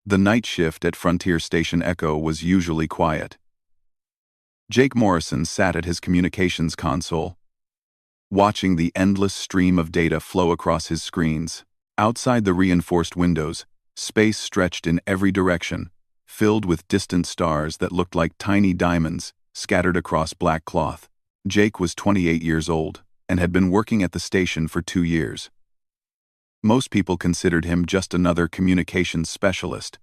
The night shift at Frontier Station Echo was usually quiet. Jake Morrison sat at his communications console, watching the endless stream of data flow across his screens. Outside the reinforced windows, space stretched in every direction, filled with distant stars that looked like tiny diamonds scattered across black cloth. Jake was 28 years old and had been working at the station for 2 years. Most people considered him just another communications specialist.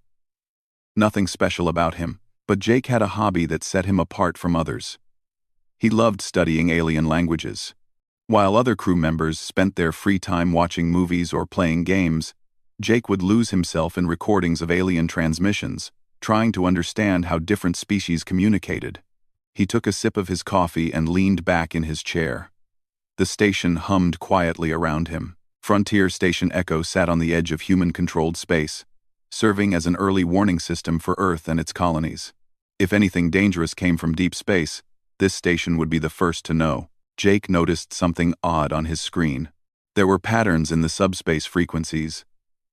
Nothing special about him, but Jake had a hobby that set him apart from others. He loved studying alien languages. While other crew members spent their free time watching movies or playing games, Jake would lose himself in recordings of alien transmissions, trying to understand how different species communicated. He took a sip of his coffee and leaned back in his chair. The station hummed quietly around him. Frontier Station Echo sat on the edge of human-controlled space, serving as an early warning system for Earth and its colonies. If anything dangerous came from deep space, this station would be the first to know. Jake noticed something odd on his screen. There were patterns in the subspace frequencies,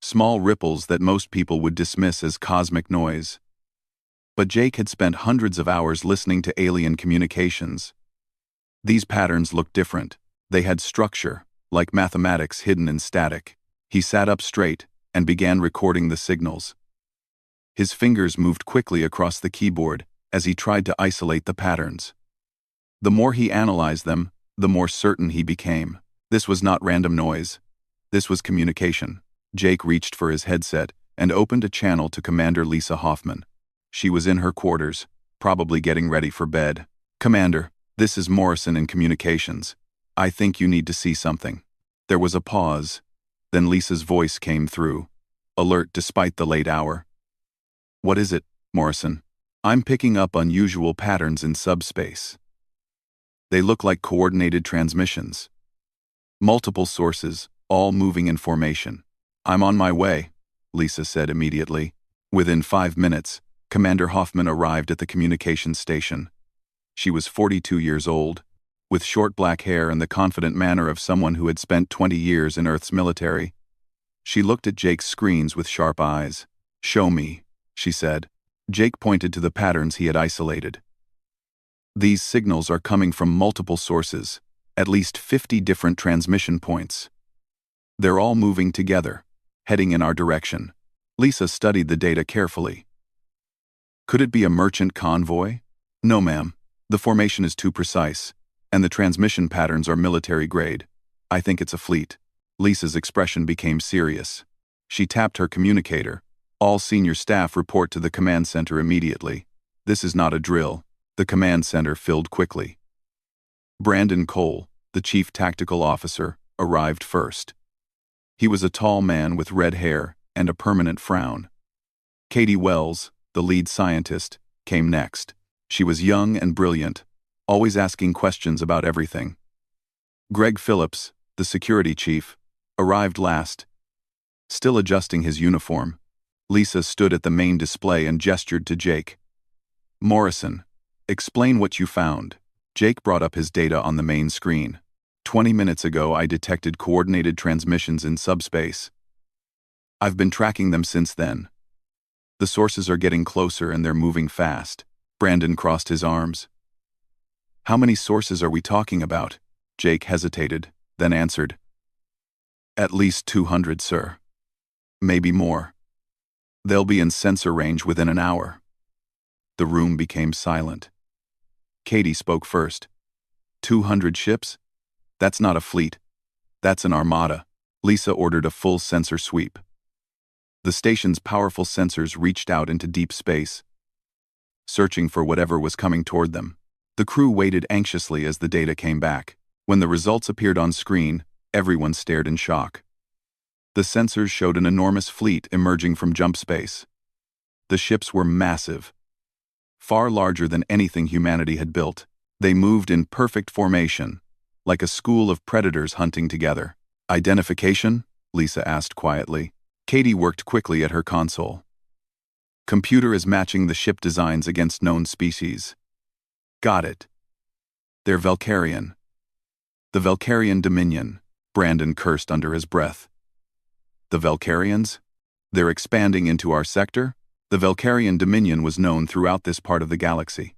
small ripples that most people would dismiss as cosmic noise. But Jake had spent hundreds of hours listening to alien communications. These patterns looked different. They had structure, like mathematics hidden in static. He sat up straight and began recording the signals. His fingers moved quickly across the keyboard as he tried to isolate the patterns. The more he analyzed them, the more certain he became. This was not random noise. This was communication. Jake reached for his headset and opened a channel to Commander Lisa Hoffman. She was in her quarters, probably getting ready for bed. "Commander, this is Morrison in communications. I think you need to see something." There was a pause. Then Lisa's voice came through, alert despite the late hour. "What is it, Morrison?" "I'm picking up unusual patterns in subspace. They look like coordinated transmissions. Multiple sources, all moving in formation." "I'm on my way," Lisa said immediately. Within 5 minutes, Commander Hoffman arrived at the communications station. She was 42 years old, with short black hair and the confident manner of someone who had spent 20 years in Earth's military. She looked at Jake's screens with sharp eyes. "Show me," she said. Jake pointed to the patterns he had isolated. "These signals are coming from multiple sources, at least 50 different transmission points. They're all moving together, heading in our direction." Lisa studied the data carefully. "Could it be a merchant convoy?" "No, ma'am. The formation is too precise, and the transmission patterns are military grade. I think it's a fleet." Lisa's expression became serious. She tapped her communicator. "All senior staff report to the command center immediately. This is not a drill." The command center filled quickly. Brandon Cole, the chief tactical officer, arrived first. He was a tall man with red hair and a permanent frown. Katie Wells, the lead scientist, came next. She was young and brilliant, always asking questions about everything. Greg Phillips, the security chief, arrived last, still adjusting his uniform. Lisa stood at the main display and gestured to Jake. "Morrison, explain what you found." Jake brought up his data on the main screen. 20 minutes ago, I detected coordinated transmissions in subspace. I've been tracking them since then. The sources are getting closer and they're moving fast." Brandon crossed his arms. "How many sources are we talking about?" Jake hesitated, then answered. "At least 200, sir. Maybe more. They'll be in sensor range within an hour." The room became silent. Katie spoke first. 200 ships? That's not a fleet. That's an armada." Lisa ordered a full sensor sweep. The station's powerful sensors reached out into deep space, searching for whatever was coming toward them. The crew waited anxiously as the data came back. When the results appeared on screen, everyone stared in shock. The sensors showed an enormous fleet emerging from jump space. The ships were massive, far larger than anything humanity had built. They moved in perfect formation, like a school of predators hunting together. "Identification?" Lisa asked quietly. Katie worked quickly at her console. "Computer is matching the ship designs against known species." "Got it. They're Valkyrian." "The Valkyrian Dominion," Brandon cursed under his breath. "The Valkyrians? They're expanding into our sector?" The Valkyrian dominion was known throughout this part of the galaxy.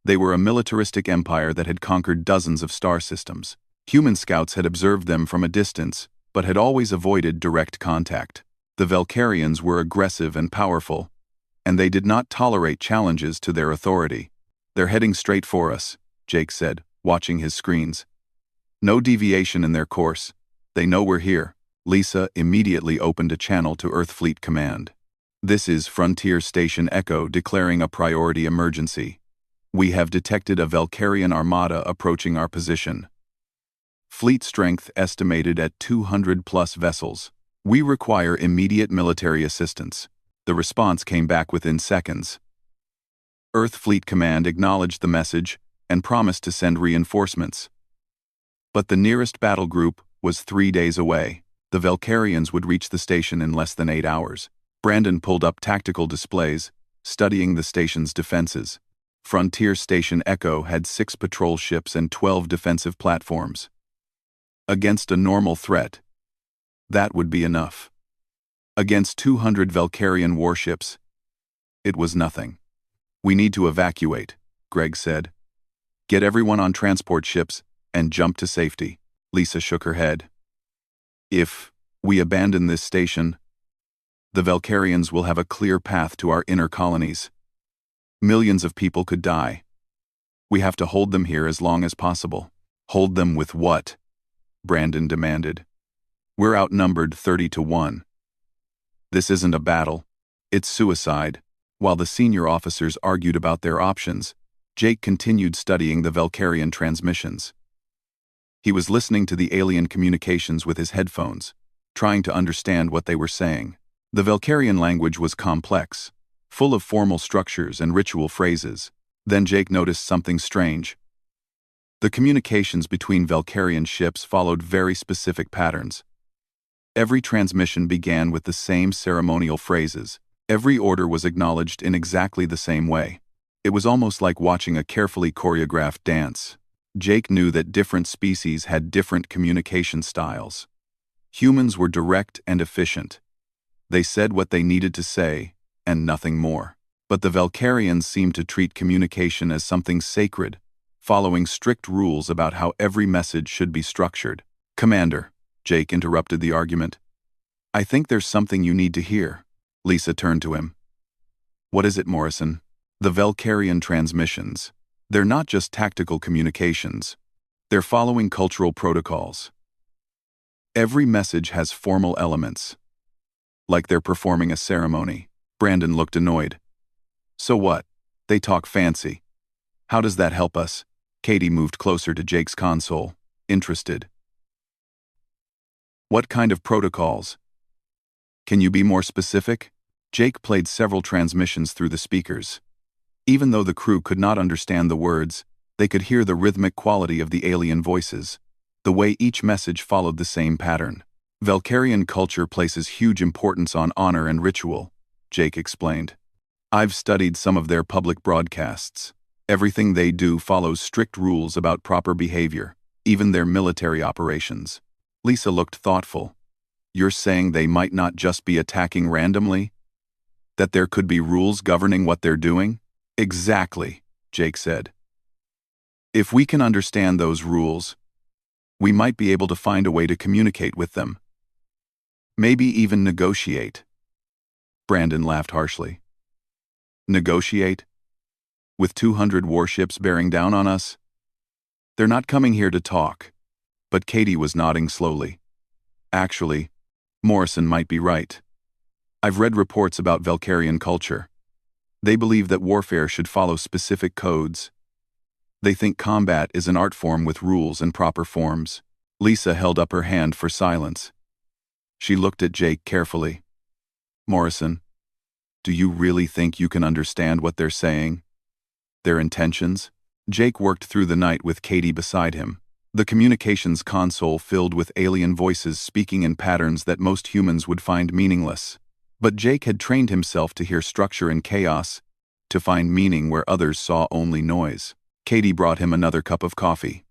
They were a militaristic empire that had conquered dozens of star systems. Human scouts had observed them from a distance, but had always avoided direct contact. The Valkyrians were aggressive and powerful, and they did not tolerate challenges to their authority. "They're heading straight for us," Jake said, watching his screens. "No deviation in their course. They know we're here." Lisa immediately opened a channel to Earth Fleet Command. "This is Frontier Station Echo declaring a priority emergency. We have detected a Valkyrian armada approaching our position. Fleet strength estimated at 200+ vessels. We require immediate military assistance." The response came back within seconds. Earth Fleet Command acknowledged the message and promised to send reinforcements. But the nearest battle group was 3 days away. The Valkyrians would reach the station in less than 8 hours. Brandon pulled up tactical displays, studying the station's defenses. Frontier Station Echo had 6 patrol ships and 12 defensive platforms. Against a normal threat, that would be enough. Against 200 Valkyrian warships, it was nothing. "We need to evacuate," Greg said. "Get everyone on transport ships and jump to safety." Lisa shook her head. "If we abandon this station, the Valkyrians will have a clear path to our inner colonies. Millions of people could die. We have to hold them here as long as possible." "Hold them with what?" Brandon demanded. "We're outnumbered 30-1. This isn't a battle. It's suicide." While the senior officers argued about their options, Jake continued studying the Valkyrian transmissions. He was listening to the alien communications with his headphones, trying to understand what they were saying. The Valkyrian language was complex, full of formal structures and ritual phrases. Then Jake noticed something strange. The communications between Valkyrian ships followed very specific patterns. Every transmission began with the same ceremonial phrases. Every order was acknowledged in exactly the same way. It was almost like watching a carefully choreographed dance. Jake knew that different species had different communication styles. Humans were direct and efficient. They said what they needed to say, and nothing more. But the Valkyrians seemed to treat communication as something sacred, following strict rules about how every message should be structured. "Commander," Jake interrupted the argument, "I think there's something you need to hear." Lisa turned to him. "What is it, Morrison?" "The Valkyrian transmissions. They're not just tactical communications. They're following cultural protocols. Every message has formal elements, like they're performing a ceremony." Brandon looked annoyed. "So what? They talk fancy. How does that help us?" Katie moved closer to Jake's console, interested. "What kind of protocols? Can you be more specific?" Jake played several transmissions through the speakers. Even though the crew could not understand the words, they could hear the rhythmic quality of the alien voices, the way each message followed the same pattern. "Valkyrian culture places huge importance on honor and ritual," Jake explained. "I've studied some of their public broadcasts. Everything they do follows strict rules about proper behavior, even their military operations." Lisa looked thoughtful. "You're saying they might not just be attacking randomly? That there could be rules governing what they're doing?" "Exactly," Jake said. "If we can understand those rules, we might be able to find a way to communicate with them. Maybe even negotiate." Brandon laughed harshly. "Negotiate? With 200 warships bearing down on us? They're not coming here to talk." But Katie was nodding slowly. "Actually, Morrison might be right. I've read reports about Valkyrian culture. They believe that warfare should follow specific codes. They think combat is an art form with rules and proper forms." Lisa held up her hand for silence. She looked at Jake carefully. "Morrison, do you really think you can understand what they're saying? Their intentions?" Jake worked through the night with Katie beside him. The communications console filled with alien voices speaking in patterns that most humans would find meaningless. But Jake had trained himself to hear structure in chaos, to find meaning where others saw only noise. Katie brought him another cup of coffee.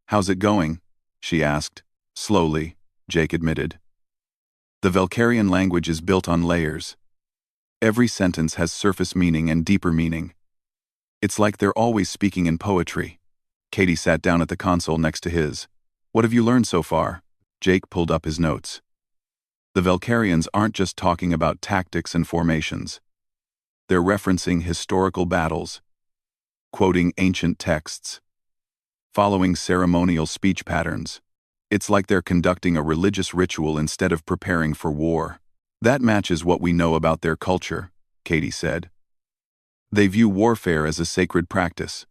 "How's it going?" she asked. "Slowly," Jake admitted. "The Valkyrian language is built on layers. Every sentence has surface meaning and deeper meaning. It's like they're always speaking in poetry. Katie sat down at the console next to his. What have you learned so far? Jake pulled up his notes. The Valkyrians aren't just talking about tactics and formations. They're referencing historical battles, quoting ancient texts, following ceremonial speech patterns. It's like they're conducting a religious ritual instead of preparing for war. That matches what we know about their culture, Katie said. They view warfare as a sacred practice.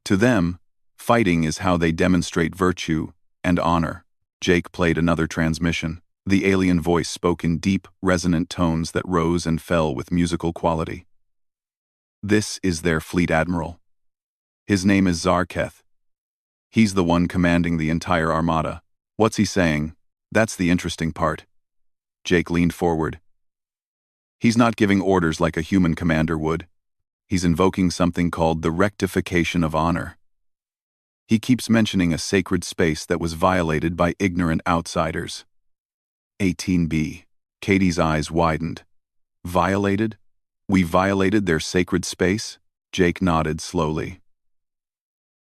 To them, fighting is how they demonstrate virtue and honor. Jake played another transmission. The alien voice spoke in deep, resonant tones that rose and fell with musical quality. This is their fleet admiral. His name is Zarketh. He's the one commanding the entire armada. What's he saying? That's the interesting part. Jake leaned forward. He's not giving orders like a human commander would. He's invoking something called the rectification of honor. He keeps mentioning a sacred space that was violated by ignorant outsiders. 18B. Katie's eyes widened. Violated? We violated their sacred space? Jake nodded slowly.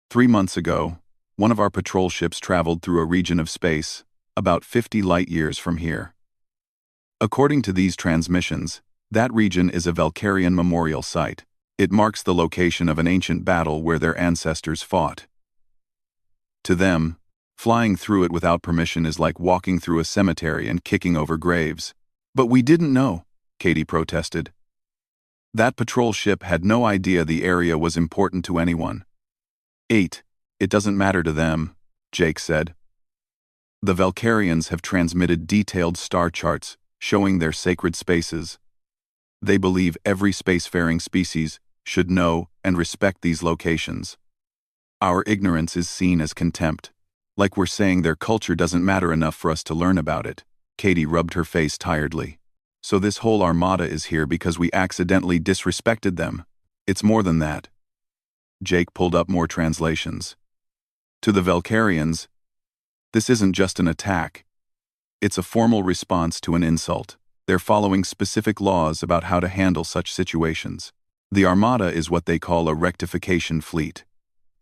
3 months ago, one of our patrol ships traveled through a region of space, about 50 light-years from here. According to these transmissions, that region is a Valkyrian memorial site. It marks the location of an ancient battle where their ancestors fought. To them, flying through it without permission is like walking through a cemetery and kicking over graves. But we didn't know, Katie protested. That patrol ship had no idea the area was important to anyone. 8. It doesn't matter to them, Jake said. The Valkyrians have transmitted detailed star charts showing their sacred spaces. They believe every spacefaring species should know and respect these locations. Our ignorance is seen as contempt, like we're saying their culture doesn't matter enough for us to learn about it. Katie rubbed her face tiredly. So this whole armada is here because we accidentally disrespected them. It's more than that. Jake pulled up more translations. To the Valkyrians, this isn't just an attack. It's a formal response to an insult. They're following specific laws about how to handle such situations. The Armada is what they call a rectification fleet.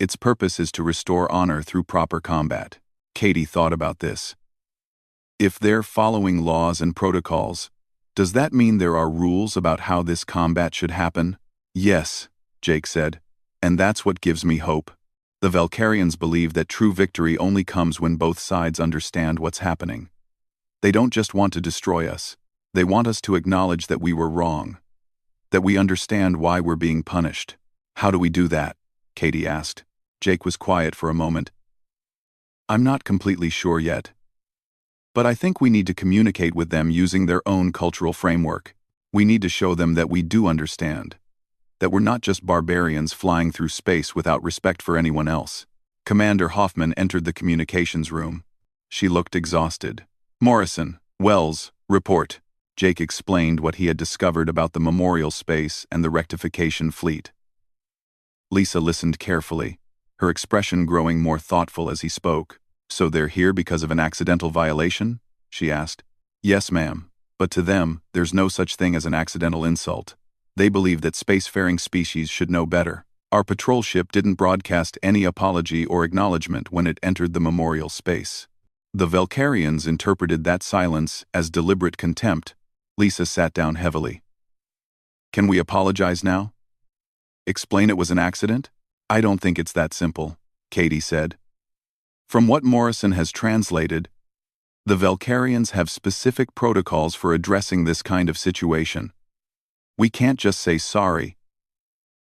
Its purpose is to restore honor through proper combat. Katie thought about this. If they're following laws and protocols, does that mean there are rules about how this combat should happen? Yes, Jake said, and that's what gives me hope. The Valkyrians believe that true victory only comes when both sides understand what's happening. They don't just want to destroy us. They want us to acknowledge that we were wrong, that we understand why we're being punished. How do we do that? Katie asked. Jake was quiet for a moment. I'm not completely sure yet. But I think we need to communicate with them using their own cultural framework. We need to show them that we do understand, that we're not just barbarians flying through space without respect for anyone else. Commander Hoffman entered the communications room. She looked exhausted. Morrison, Wells, report. Jake explained what he had discovered about the memorial space and the rectification fleet. Lisa listened carefully, her expression growing more thoughtful as he spoke. So they're here because of an accidental violation? She asked. Yes, ma'am. But to them, there's no such thing as an accidental insult. They believe that spacefaring species should know better. Our patrol ship didn't broadcast any apology or acknowledgement when it entered the memorial space. The Valkyrians interpreted that silence as deliberate contempt. Lisa sat down heavily. Can we apologize now? Explain it was an accident? I don't think it's that simple, Katie said. From what Morrison has translated, the Valkyrians have specific protocols for addressing this kind of situation. We can't just say sorry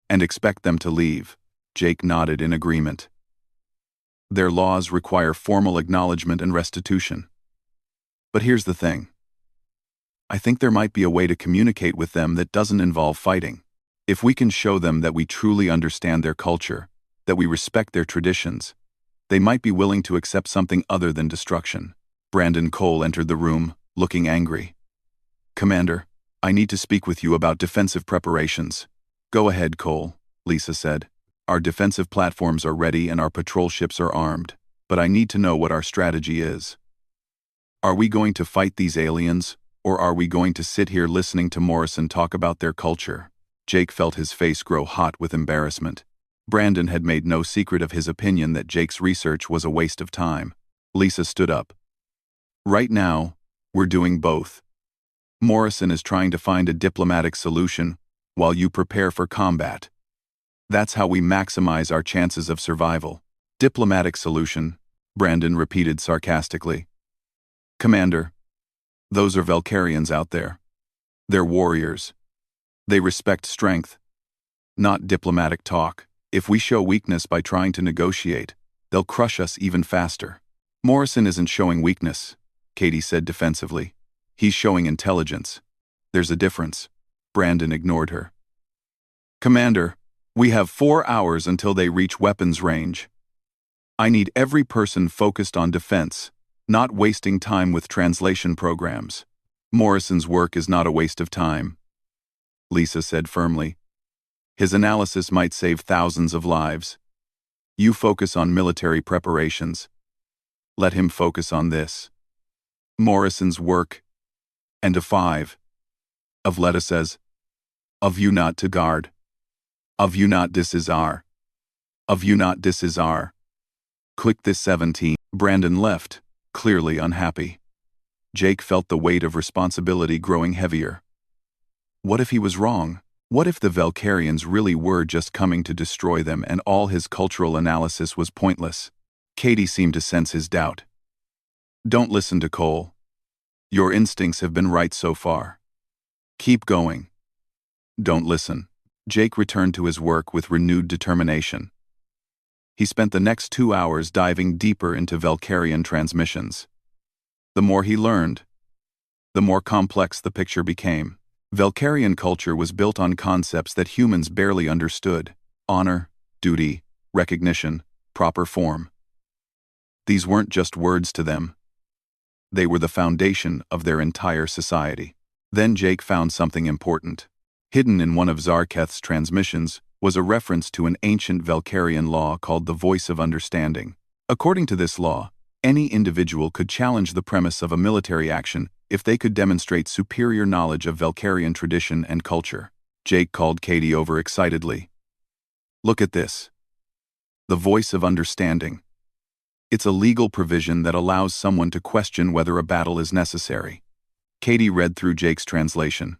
and expect them to leave. Jake nodded in agreement. Their laws require formal acknowledgement and restitution. But here's the thing. I think there might be a way to communicate with them that doesn't involve fighting. If we can show them that we truly understand their culture, that we respect their traditions, they might be willing to accept something other than destruction. Brandon Cole entered the room, looking angry. Commander, I need to speak with you about defensive preparations. Go ahead, Cole, Lisa said. Our defensive platforms are ready and our patrol ships are armed, but I need to know what our strategy is. Are we going to fight these aliens, Or are we going to sit here listening to Morrison talk about their culture? Jake felt his face grow hot with embarrassment. Brandon had made no secret of his opinion that Jake's research was a waste of time. Lisa stood up. Right now, we're doing both. Morrison is trying to find a diplomatic solution while you prepare for combat. That's how we maximize our chances of survival. Diplomatic solution, Brandon repeated sarcastically. Commander, those are Valkyrians out there. They're warriors. They respect strength, not diplomatic talk. If we show weakness by trying to negotiate, they'll crush us even faster. Morrison isn't showing weakness, Katie said defensively. He's showing intelligence. There's a difference. Brandon ignored her. Commander, we have 4 hours until they reach weapons range. I need every person focused on defense, not wasting time with translation programs. Morrison's work is not a waste of time, Lisa said firmly. His analysis might save thousands of lives. You focus on military preparations. Let him focus on this. Morrison's work. And a 5. Of Letta says. Of you not to guard. Of you not this is our. Of you not this is our. Click this 17. Brandon left, clearly unhappy. Jake felt the weight of responsibility growing heavier. What if he was wrong? What if the Valkyrians really were just coming to destroy them and all his cultural analysis was pointless? Katie seemed to sense his doubt. Don't listen to Cole. Your instincts have been right so far. Keep going. Don't listen. Jake returned to his work with renewed determination. He spent the next 2 hours diving deeper into Valkyrian transmissions. The more he learned, the more complex the picture became. Valkyrian culture was built on concepts that humans barely understood: honor, duty, recognition, proper form. These weren't just words to them. They were the foundation of their entire society. Then Jake found something important. Hidden in one of Zarketh's transmissions was a reference to an ancient Valkyrian law called the Voice of Understanding. According to this law, any individual could challenge the premise of a military action if they could demonstrate superior knowledge of Valkyrian tradition and culture. Jake called Katie over excitedly. Look at this. The Voice of Understanding. It's a legal provision that allows someone to question whether a battle is necessary. Katie read through Jake's translation.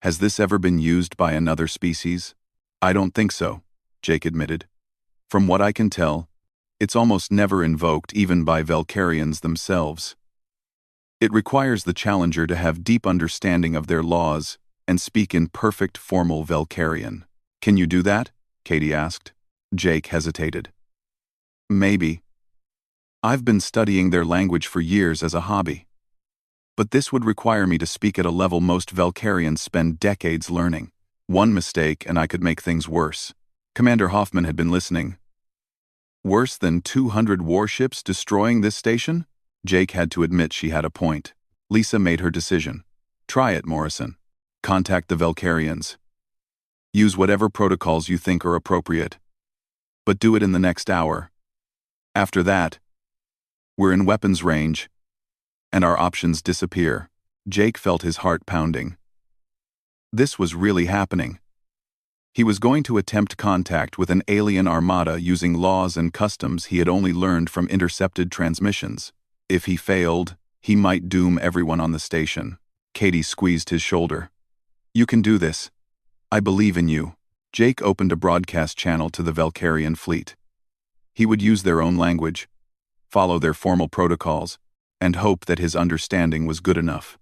Has this ever been used by another species? I don't think so, Jake admitted. From what I can tell, it's almost never invoked even by Valkyrians themselves. It requires the challenger to have deep understanding of their laws and speak in perfect formal Valkyrian. Can you do that? Katie asked. Jake hesitated. Maybe. I've been studying their language for years as a hobby. But this would require me to speak at a level most Valkyrians spend decades learning. One mistake and I could make things worse. Commander Hoffman had been listening. Worse than 200 warships destroying this station? Jake had to admit she had a point. Lisa made her decision. Try it, Morrison. Contact the Valkyrians. Use whatever protocols you think are appropriate. But do it in the next hour. After that, we're in weapons range, and our options disappear. Jake felt his heart pounding. This was really happening. He was going to attempt contact with an alien armada using laws and customs he had only learned from intercepted transmissions. If he failed, he might doom everyone on the station. Katie squeezed his shoulder. You can do this. I believe in you. Jake opened a broadcast channel to the Valkyrian fleet. He would use their own language, follow their formal protocols, and hope that his understanding was good enough.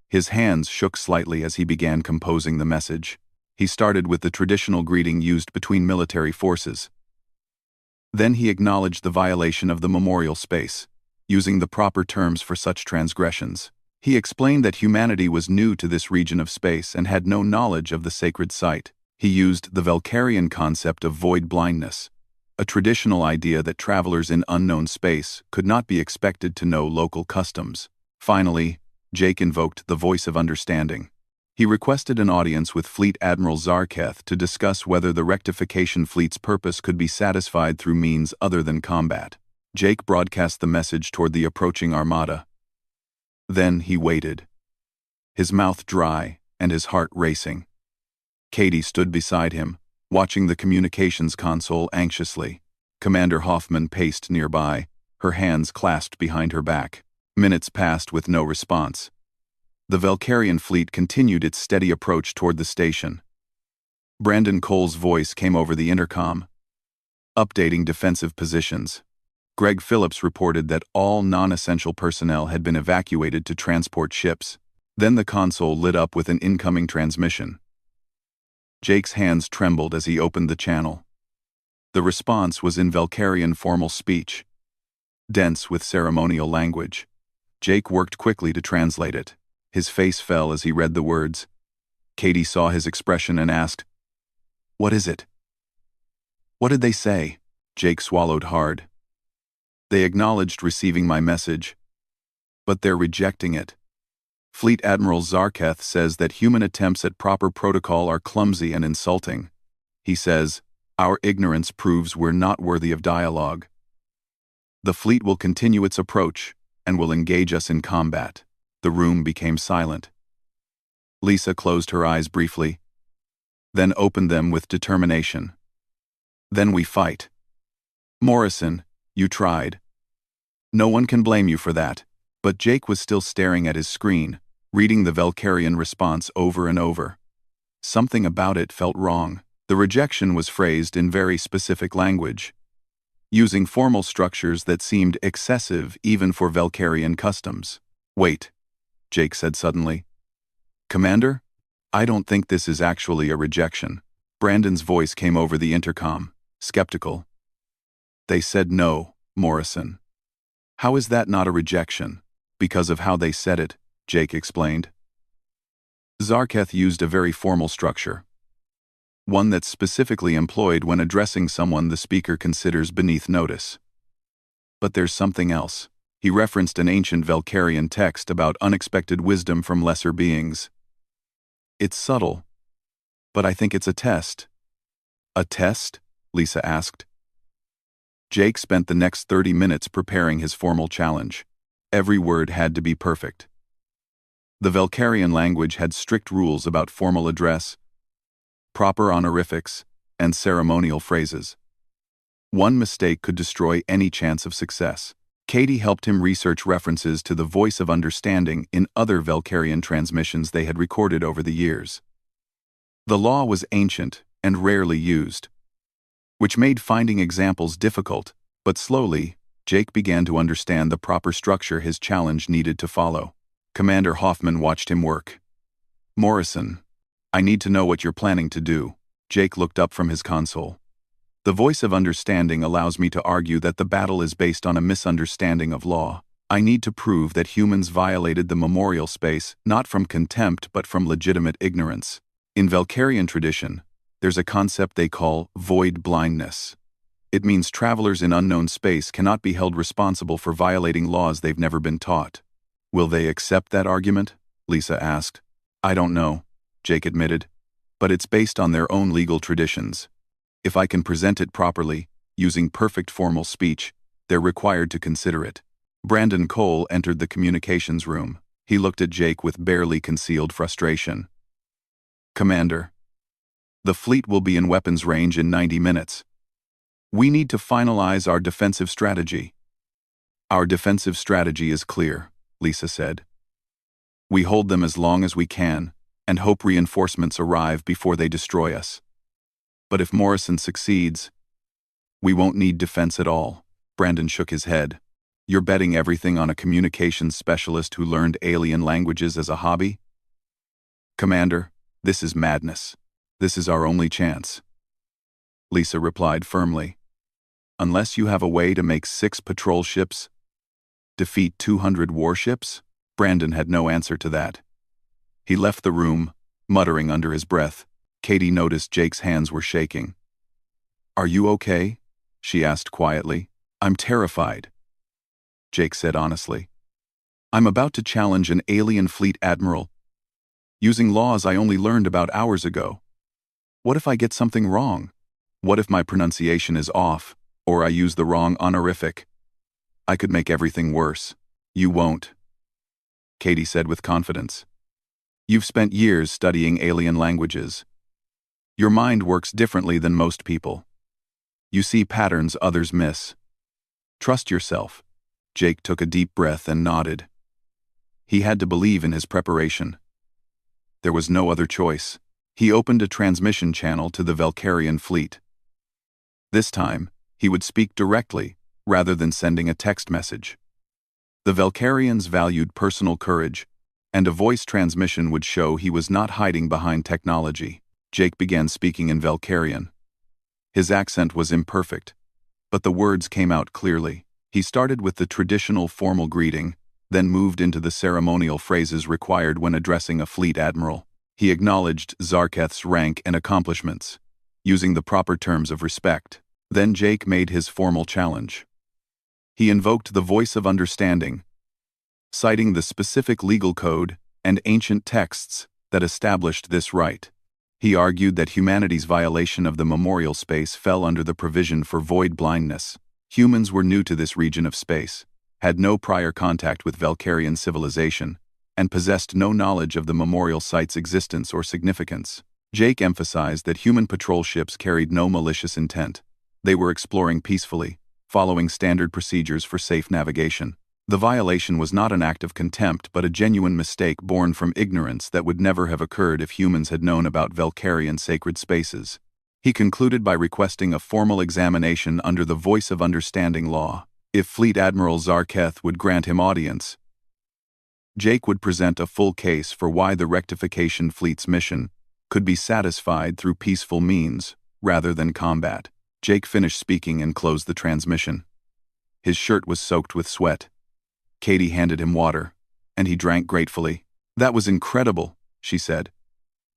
His hands shook slightly as he began composing the message. He started with the traditional greeting used between military forces. Then he acknowledged the violation of the memorial space, using the proper terms for such transgressions. He explained that humanity was new to this region of space and had no knowledge of the sacred site. He used the Valkyrian concept of void blindness, a traditional idea that travelers in unknown space could not be expected to know local customs. Finally, Jake invoked the Voice of Understanding. He requested an audience with Fleet Admiral Zarketh to discuss whether the rectification fleet's purpose could be satisfied through means other than combat. Jake broadcast the message toward the approaching armada. Then he waited. his mouth dry and his heart racing. Katie stood beside him, watching the communications console anxiously. Commander Hoffman paced nearby, her hands clasped behind her back. Minutes passed with no response. The Valkyrian fleet continued its steady approach toward the station. Brandon Cole's voice came over the intercom, updating defensive positions. Greg Phillips reported that all non-essential personnel had been evacuated to transport ships. Then the console lit up with an incoming transmission. Jake's hands trembled as he opened the channel. The response was in Valkyrian formal speech, dense with ceremonial language. Jake worked quickly to translate it. His face fell as he read the words. Katie saw his expression and asked, "What is it?" "What did they say?" Jake swallowed hard. "They acknowledged receiving my message, but they're rejecting it. Fleet Admiral Zarketh says that human attempts at proper protocol are clumsy and insulting. He says, our ignorance proves we're not worthy of dialogue. The fleet will continue its approach and will engage us in combat." The room became silent. Lisa closed her eyes briefly, then opened them with determination. "Then we fight. Morrison, you tried. No one can blame you for that." But Jake was still staring at his screen, reading the Valkyrian response over and over. Something about it felt wrong. The rejection was phrased in very specific language, using formal structures that seemed excessive even for Valkyrian customs. "Wait," Jake said suddenly. "Commander, I don't think this is actually a rejection." Brandon's voice came over the intercom, skeptical. "They said no, Morrison." "How is that not a rejection?" "Because of how they said it," Jake explained. Zarketh used a very formal structure, one that's specifically employed when addressing someone the speaker considers beneath notice. But there's something else. He referenced an ancient Valkyrian text about unexpected wisdom from lesser beings. "It's subtle, but I think it's a test." "A test?" Lisa asked. Jake spent the next 30 minutes preparing his formal challenge. Every word had to be perfect. The Valkyrian language had strict rules about formal address, proper honorifics, and ceremonial phrases. One mistake could destroy any chance of success. Katie helped him research references to the voice of understanding in other Valkyrian transmissions they had recorded over the years. The law was ancient and rarely used, which made finding examples difficult, but slowly, Jake began to understand the proper structure his challenge needed to follow. Commander Hoffman watched him work. "Morrison, I need to know what you're planning to do." Jake looked up from his console. "The voice of understanding allows me to argue that the battle is based on a misunderstanding of law. I need to prove that humans violated the memorial space not from contempt but from legitimate ignorance. In Valkyrian tradition, there's a concept they call void blindness. It means travelers in unknown space cannot be held responsible for violating laws they've never been taught." "Will they accept that argument?" Lisa asked. "I don't know," Jake admitted, "but it's based on their own legal traditions. If I can present it properly, using perfect formal speech, they're required to consider it." Brandon Cole entered the communications room. He looked at Jake with barely concealed frustration. "Commander, the fleet will be in weapons range in 90 minutes. We need to finalize our defensive strategy." "Our defensive strategy is clear," Lisa said. "We hold them as long as we can, and hope reinforcements arrive before they destroy us. But if Morrison succeeds, we won't need defense at all." Brandon shook his head. "You're betting everything on a communications specialist who learned alien languages as a hobby?" "Commander, this is madness. This is our only chance," Lisa replied firmly. "Unless you have a way to make 6 patrol ships defeat 200 warships?" Brandon had no answer to that. He left the room, muttering under his breath. Katie noticed Jake's hands were shaking. "Are you okay?" she asked quietly. "I'm terrified," Jake said honestly. "I'm about to challenge an alien fleet admiral, using laws I only learned about hours ago. What if I get something wrong? What if my pronunciation is off, or I use the wrong honorific? I could make everything worse." "You won't," Katie said with confidence. You've spent years studying alien languages. Your mind works differently than most people. You see patterns others miss. Trust yourself. Jake took a deep breath and nodded. He had to believe in his preparation. There was no other choice. He opened a transmission channel to the Valkyrian fleet. This time, he would speak directly, rather than sending a text message. The Valkyrians valued personal courage, and a voice transmission would show he was not hiding behind technology. Jake began speaking in Valkyrian. His accent was imperfect, but the words came out clearly. He started with the traditional formal greeting, then moved into the ceremonial phrases required when addressing a fleet admiral. He acknowledged Zarketh's rank and accomplishments, using the proper terms of respect. Then Jake made his formal challenge. He invoked the voice of understanding, citing the specific legal code and ancient texts that established this right. He argued that humanity's violation of the memorial space fell under the provision for void blindness. Humans were new to this region of space, had no prior contact with Valkyrian civilization, and possessed no knowledge of the memorial site's existence or significance. Jake emphasized that human patrol ships carried no malicious intent. They were exploring peacefully, following standard procedures for safe navigation. The violation was not an act of contempt but a genuine mistake born from ignorance that would never have occurred if humans had known about Valkyrian sacred spaces. He concluded by requesting a formal examination under the voice of understanding law. If Fleet Admiral Zarketh would grant him audience, Jake would present a full case for why the rectification fleet's mission could be satisfied through peaceful means rather than combat. Jake finished speaking and closed the transmission. His shirt was soaked with sweat. Katie handed him water, and he drank gratefully. "That was incredible," she said.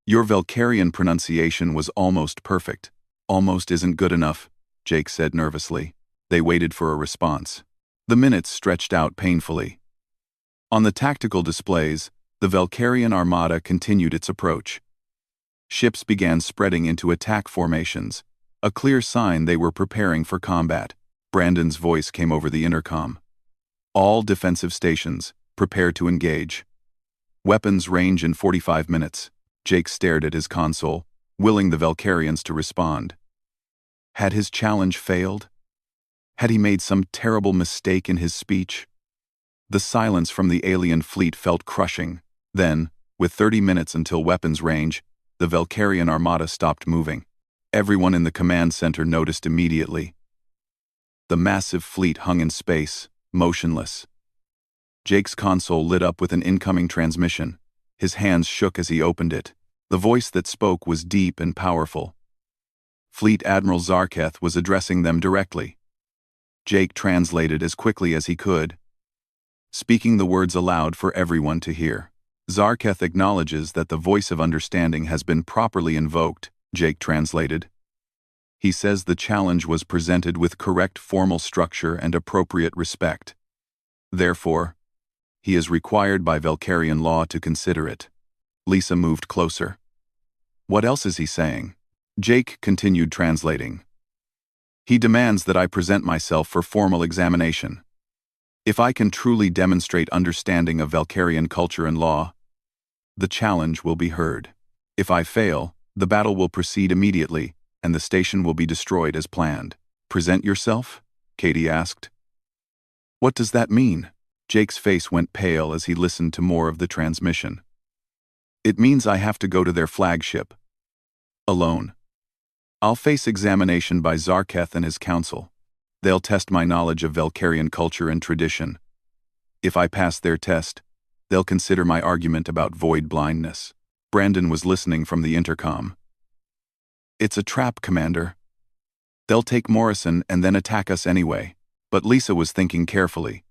"Your Valkyrian pronunciation was almost perfect." "Almost isn't good enough," Jake said nervously. They waited for a response. The minutes stretched out painfully. On the tactical displays, the Valkyrian Armada continued its approach. Ships began spreading into attack formations, a clear sign they were preparing for combat. Brandon's voice came over the intercom. "All defensive stations, prepare to engage. Weapons range in 45 minutes. Jake stared at his console, willing the Valkyrians to respond. Had his challenge failed? Had he made some terrible mistake in his speech? The silence from the alien fleet felt crushing. Then, with 30 minutes until weapons range, the Valkyrian Armada stopped moving. Everyone in the command center noticed immediately. The massive fleet hung in space, motionless. Jake's console lit up with an incoming transmission. His hands shook as he opened it. The voice that spoke was deep and powerful. Fleet Admiral Zarketh was addressing them directly. Jake translated as quickly as he could, speaking the words aloud for everyone to hear. "Zarketh acknowledges that the voice of understanding has been properly invoked," Jake translated. "He says the challenge was presented with correct formal structure and appropriate respect. Therefore, he is required by Valkyrian law to consider it." Lisa moved closer. "What else is he saying?" Jake continued translating. "He demands that I present myself for formal examination. If I can truly demonstrate understanding of Valkyrian culture and law, the challenge will be heard. If I fail, the battle will proceed immediately, and the station will be destroyed as planned." "Present yourself?" Katie asked. "What does that mean?" Jake's face went pale as he listened to more of the transmission. "It means I have to go to their flagship. Alone. I'll face examination by Zarketh and his council. They'll test my knowledge of Valkyrian culture and tradition. If I pass their test, they'll consider my argument about void blindness." Brandon was listening from the intercom. "It's a trap, Commander. They'll take Morrison and then attack us anyway." But Lisa was thinking carefully.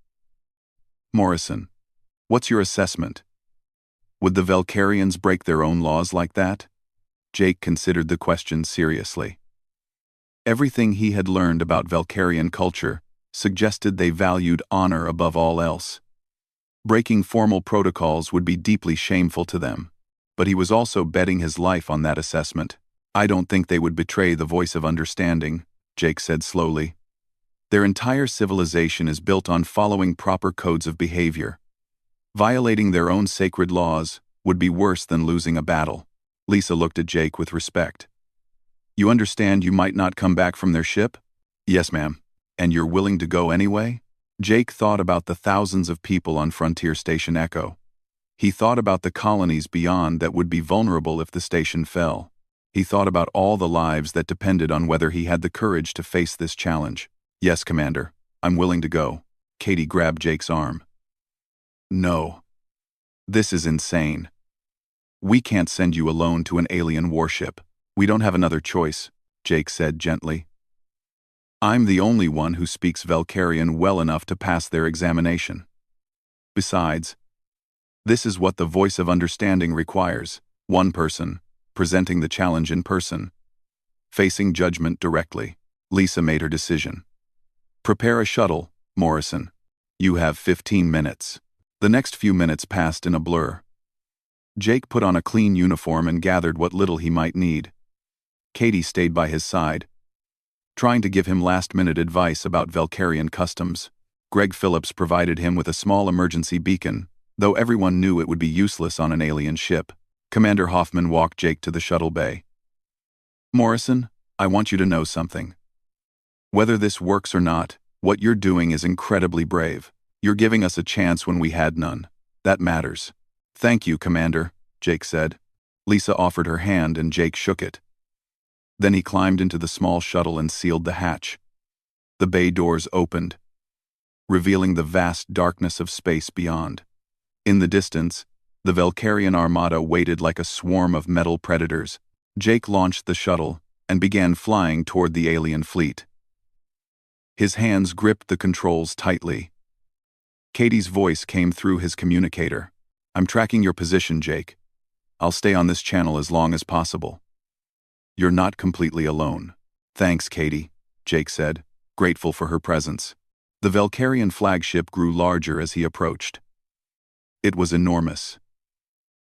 "Morrison, what's your assessment? Would the Valkyrians break their own laws like that?" Jake considered the question seriously. Everything he had learned about Valkyrian culture suggested they valued honor above all else. Breaking formal protocols would be deeply shameful to them, but he was also betting his life on that assessment. "I don't think they would betray the voice of understanding," Jake said slowly. "Their entire civilization is built on following proper codes of behavior. Violating their own sacred laws would be worse than losing a battle. Lisa looked at Jake with respect. You understand you might not come back from their ship? Yes, ma'am. And you're willing to go anyway? Jake thought about the thousands of people on Frontier Station Echo. He thought about the colonies beyond that would be vulnerable if the station fell. He thought about all the lives that depended on whether he had the courage to face this challenge. Yes, Commander. I'm willing to go. Katie grabbed Jake's arm. No. This is insane. We can't send you alone to an alien warship. We don't have another choice, Jake said gently. I'm the only one who speaks Valkyrian well enough to pass their examination. Besides, this is what the voice of understanding requires. One person, presenting the challenge in person, facing judgment directly. Lisa made her decision. Prepare a shuttle, Morrison. You have 15 minutes. The next few minutes passed in a blur. Jake put on a clean uniform and gathered what little he might need. Katie stayed by his side, trying to give him last-minute advice about Valkyrian customs. Greg Phillips provided him with a small emergency beacon, though everyone knew it would be useless on an alien ship. Commander Hoffman walked Jake to the shuttle bay. Morrison, I want you to know something. Whether this works or not, what you're doing is incredibly brave. You're giving us a chance when we had none. That matters. Thank you, Commander, Jake said. Lisa offered her hand and Jake shook it. Then he climbed into the small shuttle and sealed the hatch. The bay doors opened, revealing the vast darkness of space beyond. In the distance, the Valkyrian Armada waited like a swarm of metal predators. Jake launched the shuttle and began flying toward the alien fleet. His hands gripped the controls tightly. Katie's voice came through his communicator. I'm tracking your position, Jake. I'll stay on this channel as long as possible. You're not completely alone. Thanks, Katie, Jake said, grateful for her presence. The Valkyrian flagship grew larger as he approached. It was enormous.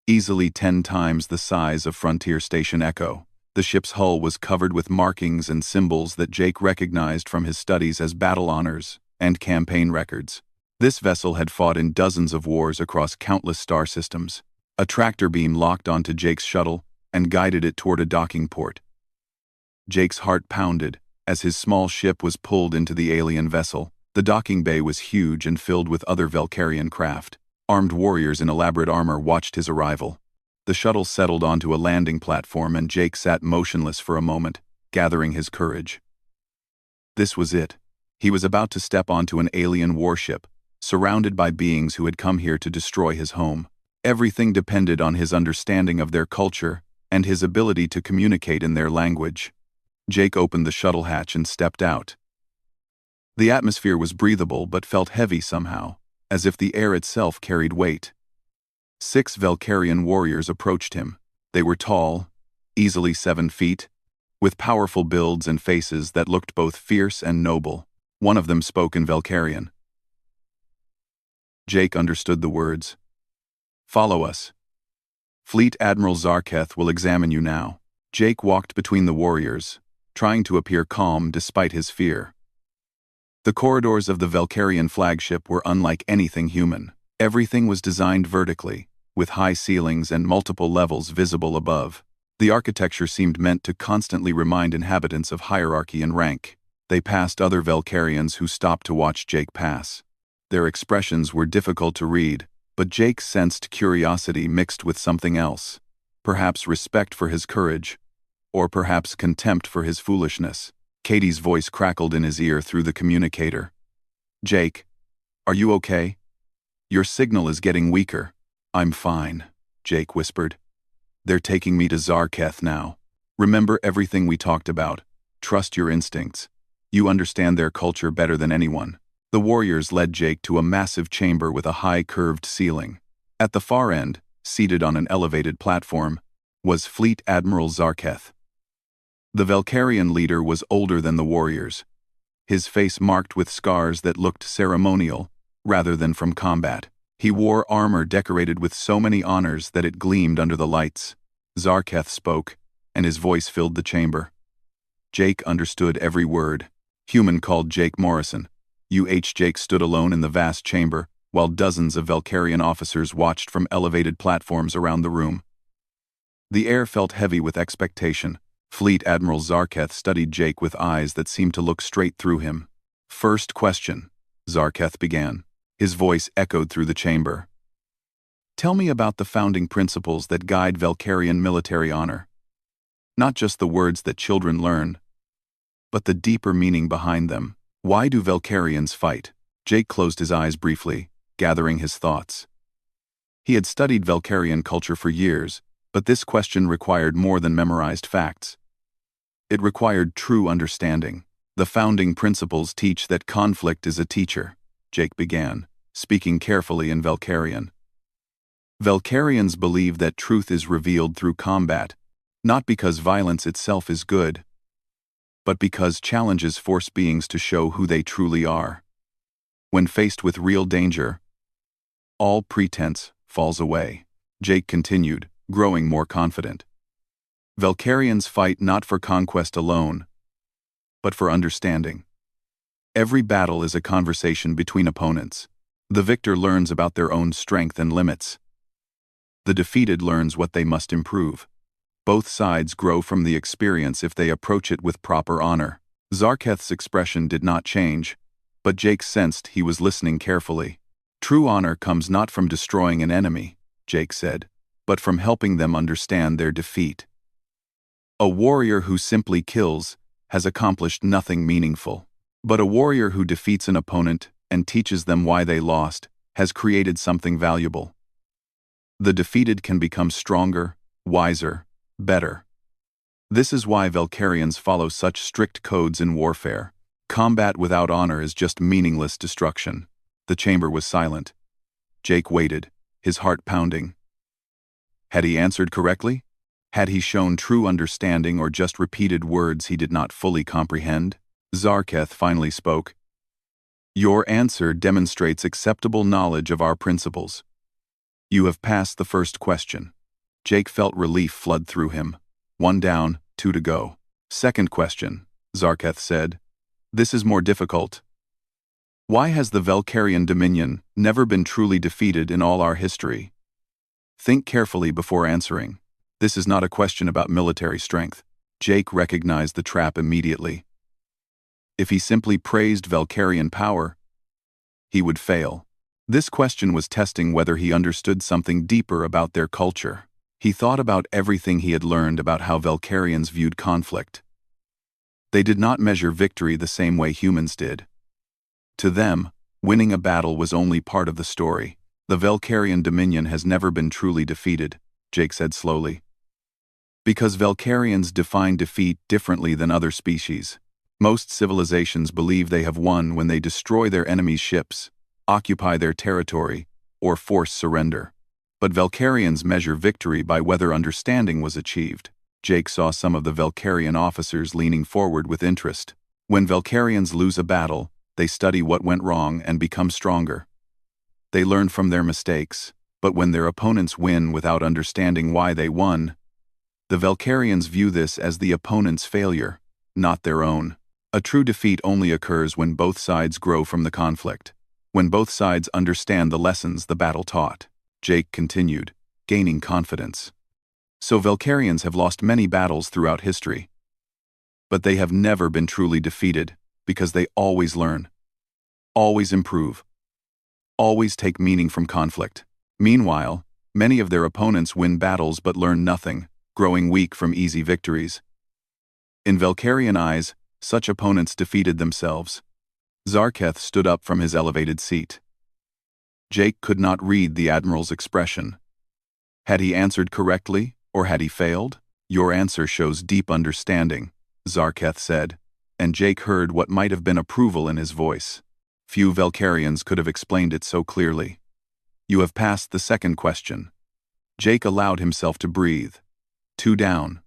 Easily 10 times the size of Frontier Station Echo. The ship's hull was covered with markings and symbols that Jake recognized from his studies as battle honors and campaign records. This vessel had fought in dozens of wars across countless star systems. A tractor beam locked onto Jake's shuttle and guided it toward a docking port. Jake's heart pounded as his small ship was pulled into the alien vessel. The docking bay was huge and filled with other Valkyrian craft. Armed warriors in elaborate armor watched his arrival. The shuttle settled onto a landing platform and Jake sat motionless for a moment, gathering his courage. This was it. He was about to step onto an alien warship, surrounded by beings who had come here to destroy his home. Everything depended on his understanding of their culture and his ability to communicate in their language. Jake opened the shuttle hatch and stepped out. The atmosphere was breathable but felt heavy somehow, as if the air itself carried weight. 6 Valkyrian warriors approached him. They were tall, easily 7 feet, with powerful builds and faces that looked both fierce and noble. One of them spoke in Valkyrian. Jake understood the words. Follow us. Fleet Admiral Zarketh will examine you now. Jake walked between the warriors, trying to appear calm despite his fear. The corridors of the Valkyrian flagship were unlike anything human. Everything was designed vertically, with high ceilings and multiple levels visible above. The architecture seemed meant to constantly remind inhabitants of hierarchy and rank. They passed other Valkyrians who stopped to watch Jake pass. Their expressions were difficult to read, but Jake sensed curiosity mixed with something else. Perhaps respect for his courage, or perhaps contempt for his foolishness. Katie's voice crackled in his ear through the communicator. Jake, are you okay? Your signal is getting weaker. I'm fine, Jake whispered. They're taking me to Zarketh now. Remember everything we talked about. Trust your instincts. You understand their culture better than anyone. The warriors led Jake to a massive chamber with a high curved ceiling. At the far end, seated on an elevated platform, was Fleet Admiral Zarketh. The Valkyrian leader was older than the warriors, his face marked with scars that looked ceremonial rather than from combat. He wore armor decorated with so many honors that it gleamed under the lights. Zarketh spoke, and his voice filled the chamber. Jake understood every word. Human called Jake Morrison. Jake stood alone in the vast chamber, while dozens of Valkyrian officers watched from elevated platforms around the room. The air felt heavy with expectation. Fleet Admiral Zarketh studied Jake with eyes that seemed to look straight through him. "First question," Zarketh began. His voice echoed through the chamber. "Tell me about the founding principles that guide Valkyrian military honor. Not just the words that children learn, but the deeper meaning behind them. Why do Valkyrians fight?" Jake closed his eyes briefly, gathering his thoughts. He had studied Valkyrian culture for years, but this question required more than memorized facts. It required true understanding. "The founding principles teach that conflict is a teacher," Jake began, speaking carefully in Valkyrian. "Valkyrians believe that truth is revealed through combat, not because violence itself is good, but because challenges force beings to show who they truly are. When faced with real danger, all pretense falls away." Jake continued, growing more confident. "Valkyrians fight not for conquest alone, but for understanding. Every battle is a conversation between opponents. The victor learns about their own strength and limits. The defeated learns what they must improve. Both sides grow from the experience if they approach it with proper honor." Zarketh's expression did not change, but Jake sensed he was listening carefully. "True honor comes not from destroying an enemy," Jake said, "but from helping them understand their defeat. A warrior who simply kills has accomplished nothing meaningful. But a warrior who defeats an opponent and teaches them why they lost has created something valuable. The defeated can become stronger, wiser, better. This is why Valkyrians follow such strict codes in warfare. Combat without honor is just meaningless destruction." The chamber was silent. Jake waited, his heart pounding. Had he answered correctly? Had he shown true understanding or just repeated words he did not fully comprehend? Zarketh finally spoke. "Your answer demonstrates acceptable knowledge of our principles. You have passed the first question." Jake felt relief flood through him. 1 down, 2 to go. "Second question," Zarketh said. "This is more difficult. Why has the Valkyrian Dominion never been truly defeated in all our history? Think carefully before answering. This is not a question about military strength." Jake recognized the trap immediately. If he simply praised Valkyrian power, he would fail. This question was testing whether he understood something deeper about their culture. He thought about everything he had learned about how Valkyrians viewed conflict. They did not measure victory the same way humans did. To them, winning a battle was only part of the story. "The Valkyrian Dominion has never been truly defeated," Jake said slowly. "Because Valkyrians define defeat differently than other species. Most civilizations believe they have won when they destroy their enemies' ships, occupy their territory, or force surrender. But Valkyrians measure victory by whether understanding was achieved." Jake saw some of the Valkyrian officers leaning forward with interest. "When Valkyrians lose a battle, they study what went wrong and become stronger. They learn from their mistakes, but when their opponents win without understanding why they won, the Valkyrians view this as the opponent's failure, not their own. A true defeat only occurs when both sides grow from the conflict, when both sides understand the lessons the battle taught." Jake continued, gaining confidence. "So Valkyrians have lost many battles throughout history. But they have never been truly defeated, because they always learn, always improve, always take meaning from conflict. Meanwhile, many of their opponents win battles but learn nothing, growing weak from easy victories. In Valkyrian eyes, such opponents defeated themselves." Zarketh stood up from his elevated seat. Jake could not read the Admiral's expression. Had he answered correctly, or had he failed? "Your answer shows deep understanding," Zarketh said, and Jake heard what might have been approval in his voice. Few Valkyrians could have explained it so clearly. "You have passed the second question." Jake allowed himself to breathe. 2 down,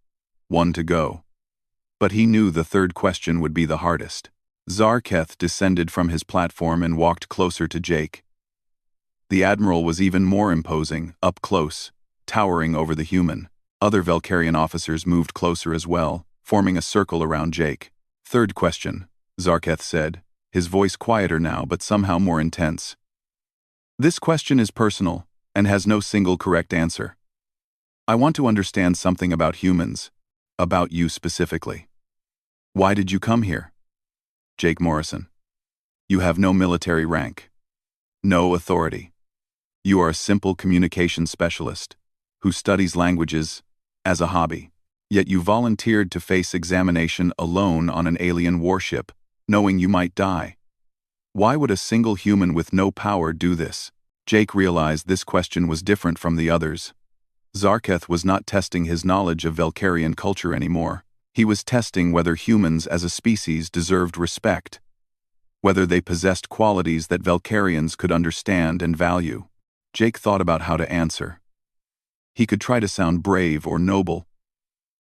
1 to go. But he knew the third question would be the hardest. Zarketh descended from his platform and walked closer to Jake. The Admiral was even more imposing, up close, towering over the human. Other Valkyrian officers moved closer as well, forming a circle around Jake. "Third question," Zarketh said, his voice quieter now but somehow more intense. This question is personal and has no single correct answer. I want to understand something about humans, about you specifically. Why did you come here? Jake Morrison. You have no military rank, no authority. You are a simple communication specialist who studies languages as a hobby. Yet you volunteered to face examination alone on an alien warship, knowing you might die. Why would a single human with no power do this? Jake realized this question was different from the others. Zarketh was not testing his knowledge of Valkyrian culture anymore. He was testing whether humans as a species deserved respect, whether they possessed qualities that Valkyrians could understand and value. Jake thought about how to answer. He could try to sound brave or noble,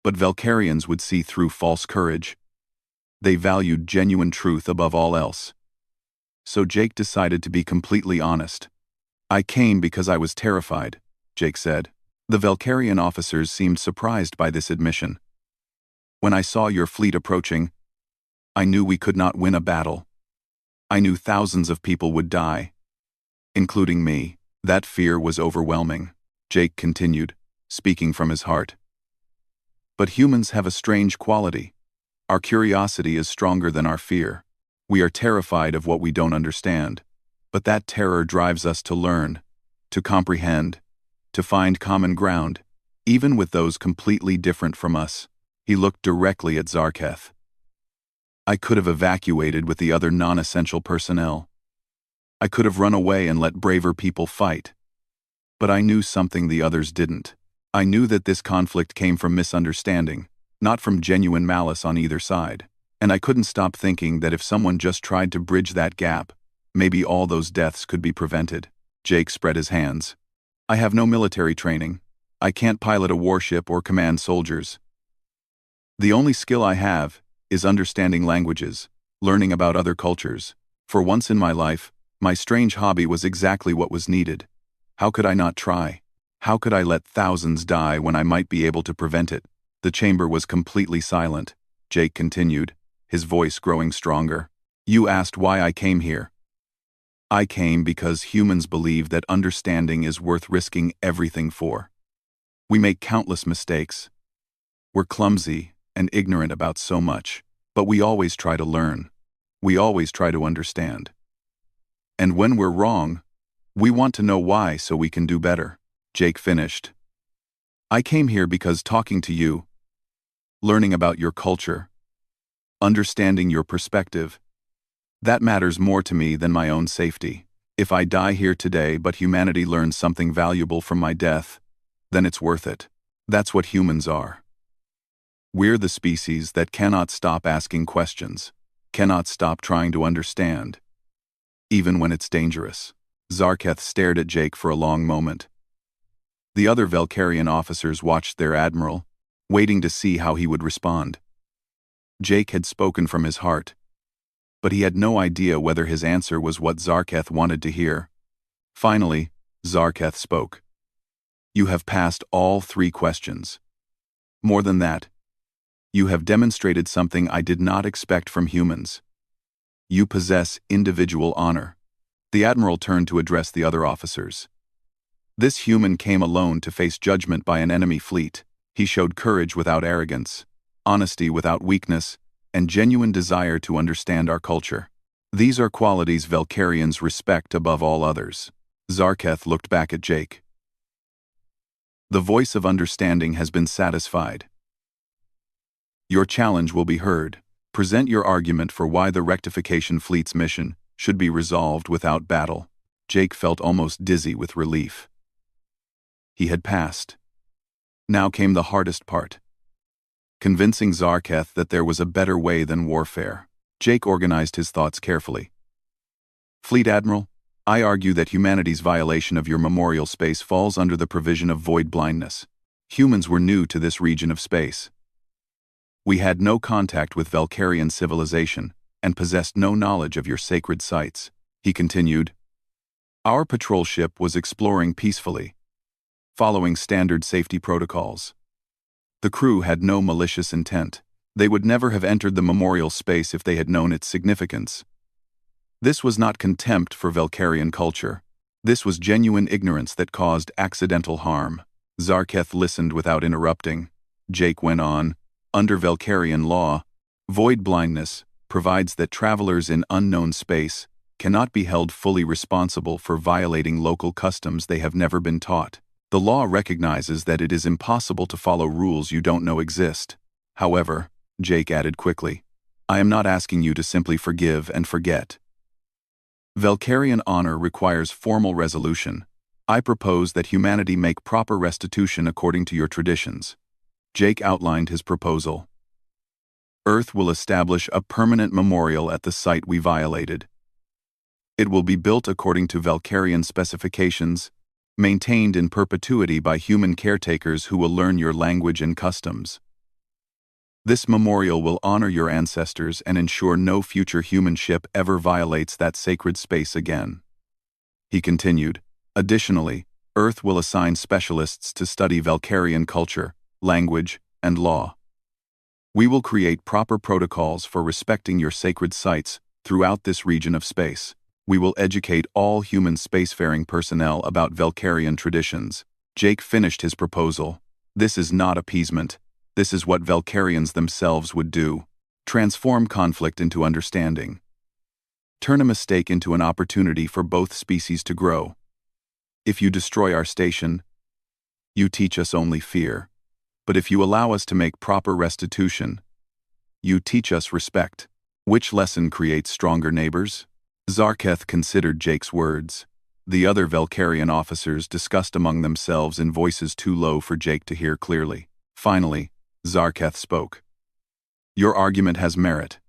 but Valkyrians would see through false courage. They valued genuine truth above all else. So Jake decided to be completely honest. I came because I was terrified, Jake said. The Valkyrian officers seemed surprised by this admission. When I saw your fleet approaching, I knew we could not win a battle. I knew thousands of people would die, including me. That fear was overwhelming, Jake continued, speaking from his heart. But humans have a strange quality. Our curiosity is stronger than our fear. We are terrified of what we don't understand, but that terror drives us to learn, to comprehend, to find common ground, even with those completely different from us. He looked directly at Zarketh. I could have evacuated with the other non-essential personnel. I could have run away and let braver people fight. But I knew something the others didn't. I knew that this conflict came from misunderstanding, not from genuine malice on either side. And I couldn't stop thinking that if someone just tried to bridge that gap, maybe all those deaths could be prevented. Jake spread his hands. I have no military training. I can't pilot a warship or command soldiers. The only skill I have is understanding languages, learning about other cultures. For once in my life, my strange hobby was exactly what was needed. How could I not try? How could I let thousands die when I might be able to prevent it? The chamber was completely silent. Jake continued, his voice growing stronger. You asked why I came here. I came because humans believe that understanding is worth risking everything for. We make countless mistakes. We're clumsy and ignorant about so much, but we always try to learn. We always try to understand. And when we're wrong, we want to know why so we can do better. Jake finished. I came here because talking to you, learning about your culture, understanding your perspective, that matters more to me than my own safety. If I die here today but humanity learns something valuable from my death, then it's worth it. That's what humans are. We're the species that cannot stop asking questions, cannot stop trying to understand, even when it's dangerous. Zarketh stared at Jake for a long moment. The other Valkyrian officers watched their admiral, waiting to see how he would respond. Jake had spoken from his heart, but he had no idea whether his answer was what Zarketh wanted to hear. Finally, Zarketh spoke. You have passed all 3 questions. More than that, you have demonstrated something I did not expect from humans. You possess individual honor. The admiral turned to address the other officers. This human came alone to face judgment by an enemy fleet. He showed courage without arrogance, honesty without weakness, and genuine desire to understand our culture. These are qualities Valkyrians respect above all others. Zarketh looked back at Jake. The voice of understanding has been satisfied. Your challenge will be heard. Present your argument for why the rectification fleet's mission should be resolved without battle. Jake felt almost dizzy with relief. He had passed. Now came the hardest part. Convincing Zarketh that there was a better way than warfare. Jake organized his thoughts carefully. Fleet Admiral, I argue that humanity's violation of your memorial space falls under the provision of void blindness. Humans were new to this region of space. We had no contact with Valkyrian civilization and possessed no knowledge of your sacred sites. He continued. Our patrol ship was exploring peacefully, following standard safety protocols. The crew had no malicious intent. They would never have entered the memorial space if they had known its significance. This was not contempt for Valkyrian culture. This was genuine ignorance that caused accidental harm. Zarketh listened without interrupting. Jake went on. Under Velkarian law, void blindness provides that travelers in unknown space cannot be held fully responsible for violating local customs they have never been taught. The law recognizes that it is impossible to follow rules you don't know exist. However, Jake added quickly, I am not asking you to simply forgive and forget. Velkarian honor requires formal resolution. I propose that humanity make proper restitution according to your traditions. Jake outlined his proposal. Earth will establish a permanent memorial at the site we violated. It will be built according to Velkarian specifications, maintained in perpetuity by human caretakers who will learn your language and customs. This memorial will honor your ancestors and ensure no future human ship ever violates that sacred space again. He continued, additionally, Earth will assign specialists to study Velkarian culture, language, and law. We will create proper protocols for respecting your sacred sites throughout this region of space. We will educate all human spacefaring personnel about Velkarian traditions. Jake finished his proposal. This is not appeasement. This is what Velkarians themselves would do. Transform conflict into understanding. Turn a mistake into an opportunity for both species to grow. If you destroy our station, you teach us only fear. But if you allow us to make proper restitution, you teach us respect. Which lesson creates stronger neighbors? Zarketh considered Jake's words. The other Velkarian officers discussed among themselves in voices too low for Jake to hear clearly. Finally, Zarketh spoke. Your argument has merit.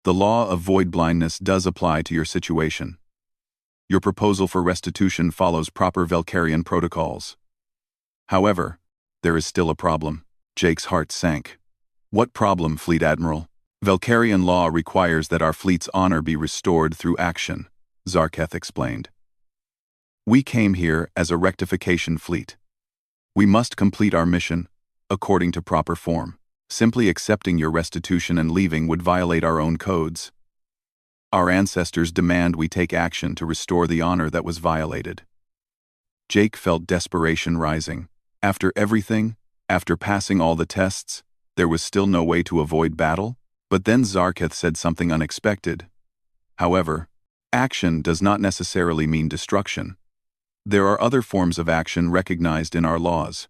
The law of void blindness does apply to your situation. Your proposal for restitution follows proper Velkarian protocols. However, there is still a problem. Jake's heart sank. What problem, Fleet Admiral? Velkarian law requires that our fleet's honor be restored through action, Zarketh explained. We came here as a rectification fleet. We must complete our mission according to proper form. Simply accepting your restitution and leaving would violate our own codes. Our ancestors demand we take action to restore the honor that was violated. Jake felt desperation rising. After everything, after passing all the tests, there was still no way to avoid battle? But then Zarketh said something unexpected. However, action does not necessarily mean destruction. There are other forms of action recognized in our laws.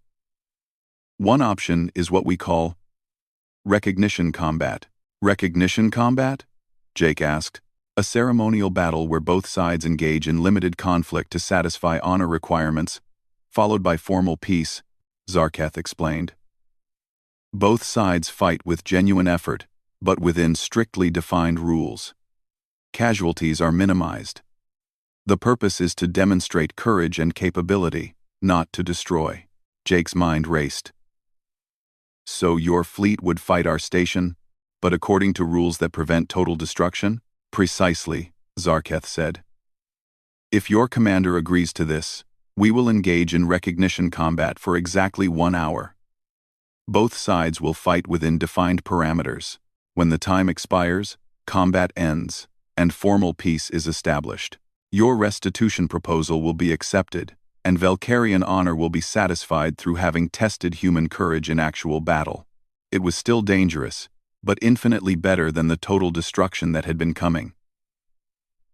One option is what we call recognition combat. Recognition combat? Jake asked. A ceremonial battle where both sides engage in limited conflict to satisfy honor requirements, followed by formal peace, Zarketh explained. Both sides fight with genuine effort, but within strictly defined rules. Casualties are minimized. The purpose is to demonstrate courage and capability, not to destroy. Jake's mind raced. So your fleet would fight our station, but according to rules that prevent total destruction? Precisely, Zarketh said. If your commander agrees to this, we will engage in recognition combat for exactly 1 hour. Both sides will fight within defined parameters. When the time expires, combat ends, and formal peace is established. Your restitution proposal will be accepted, and Velkarian honor will be satisfied through having tested human courage in actual battle. It was still dangerous, but infinitely better than the total destruction that had been coming.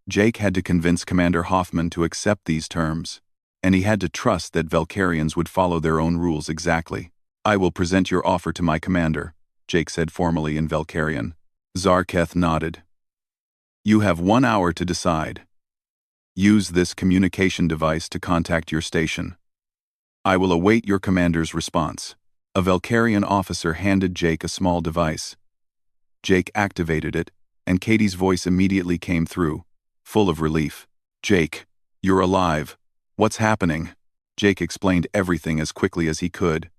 Jake had to convince Commander Hoffman to accept these terms, and he had to trust that Velkarians would follow their own rules exactly. I will present your offer to my commander, Jake said formally in Velkarian. Zarketh nodded. You have 1 hour to decide. Use this communication device to contact your station. I will await your commander's response. A Velkarian officer handed Jake a small device. Jake activated it, and Katie's voice immediately came through, full of relief. Jake, you're alive. What's happening? Jake explained everything as quickly as he could.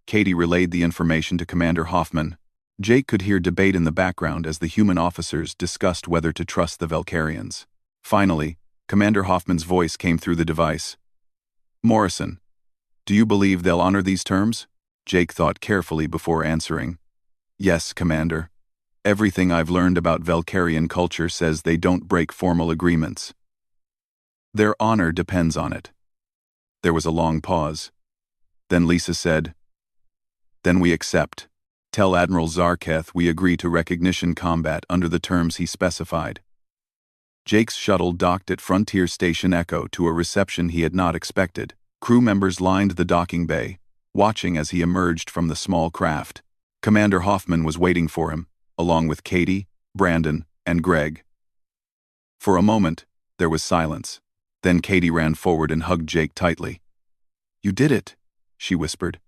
Katie relayed the information to Commander Hoffman. Jake could hear debate in the background as the human officers discussed whether to trust the Velkarians. Finally, Commander Hoffman's voice came through the device. Morrison, do you believe they'll honor these terms? Jake thought carefully before answering. Yes, Commander. Everything I've learned about Velkarian culture says they don't break formal agreements. Their honor depends on it. There was a long pause. Then Lisa said, "Then we accept. Tell Admiral Zarketh we agree to recognition combat under the terms he specified." Jake's shuttle docked at Frontier Station Echo to a reception he had not expected. Crew members lined the docking bay, watching as he emerged from the small craft. Commander Hoffman was waiting for him, along with Katie, Brandon, and Greg. For a moment, there was silence. Then Katie ran forward and hugged Jake tightly. "You did it," she whispered.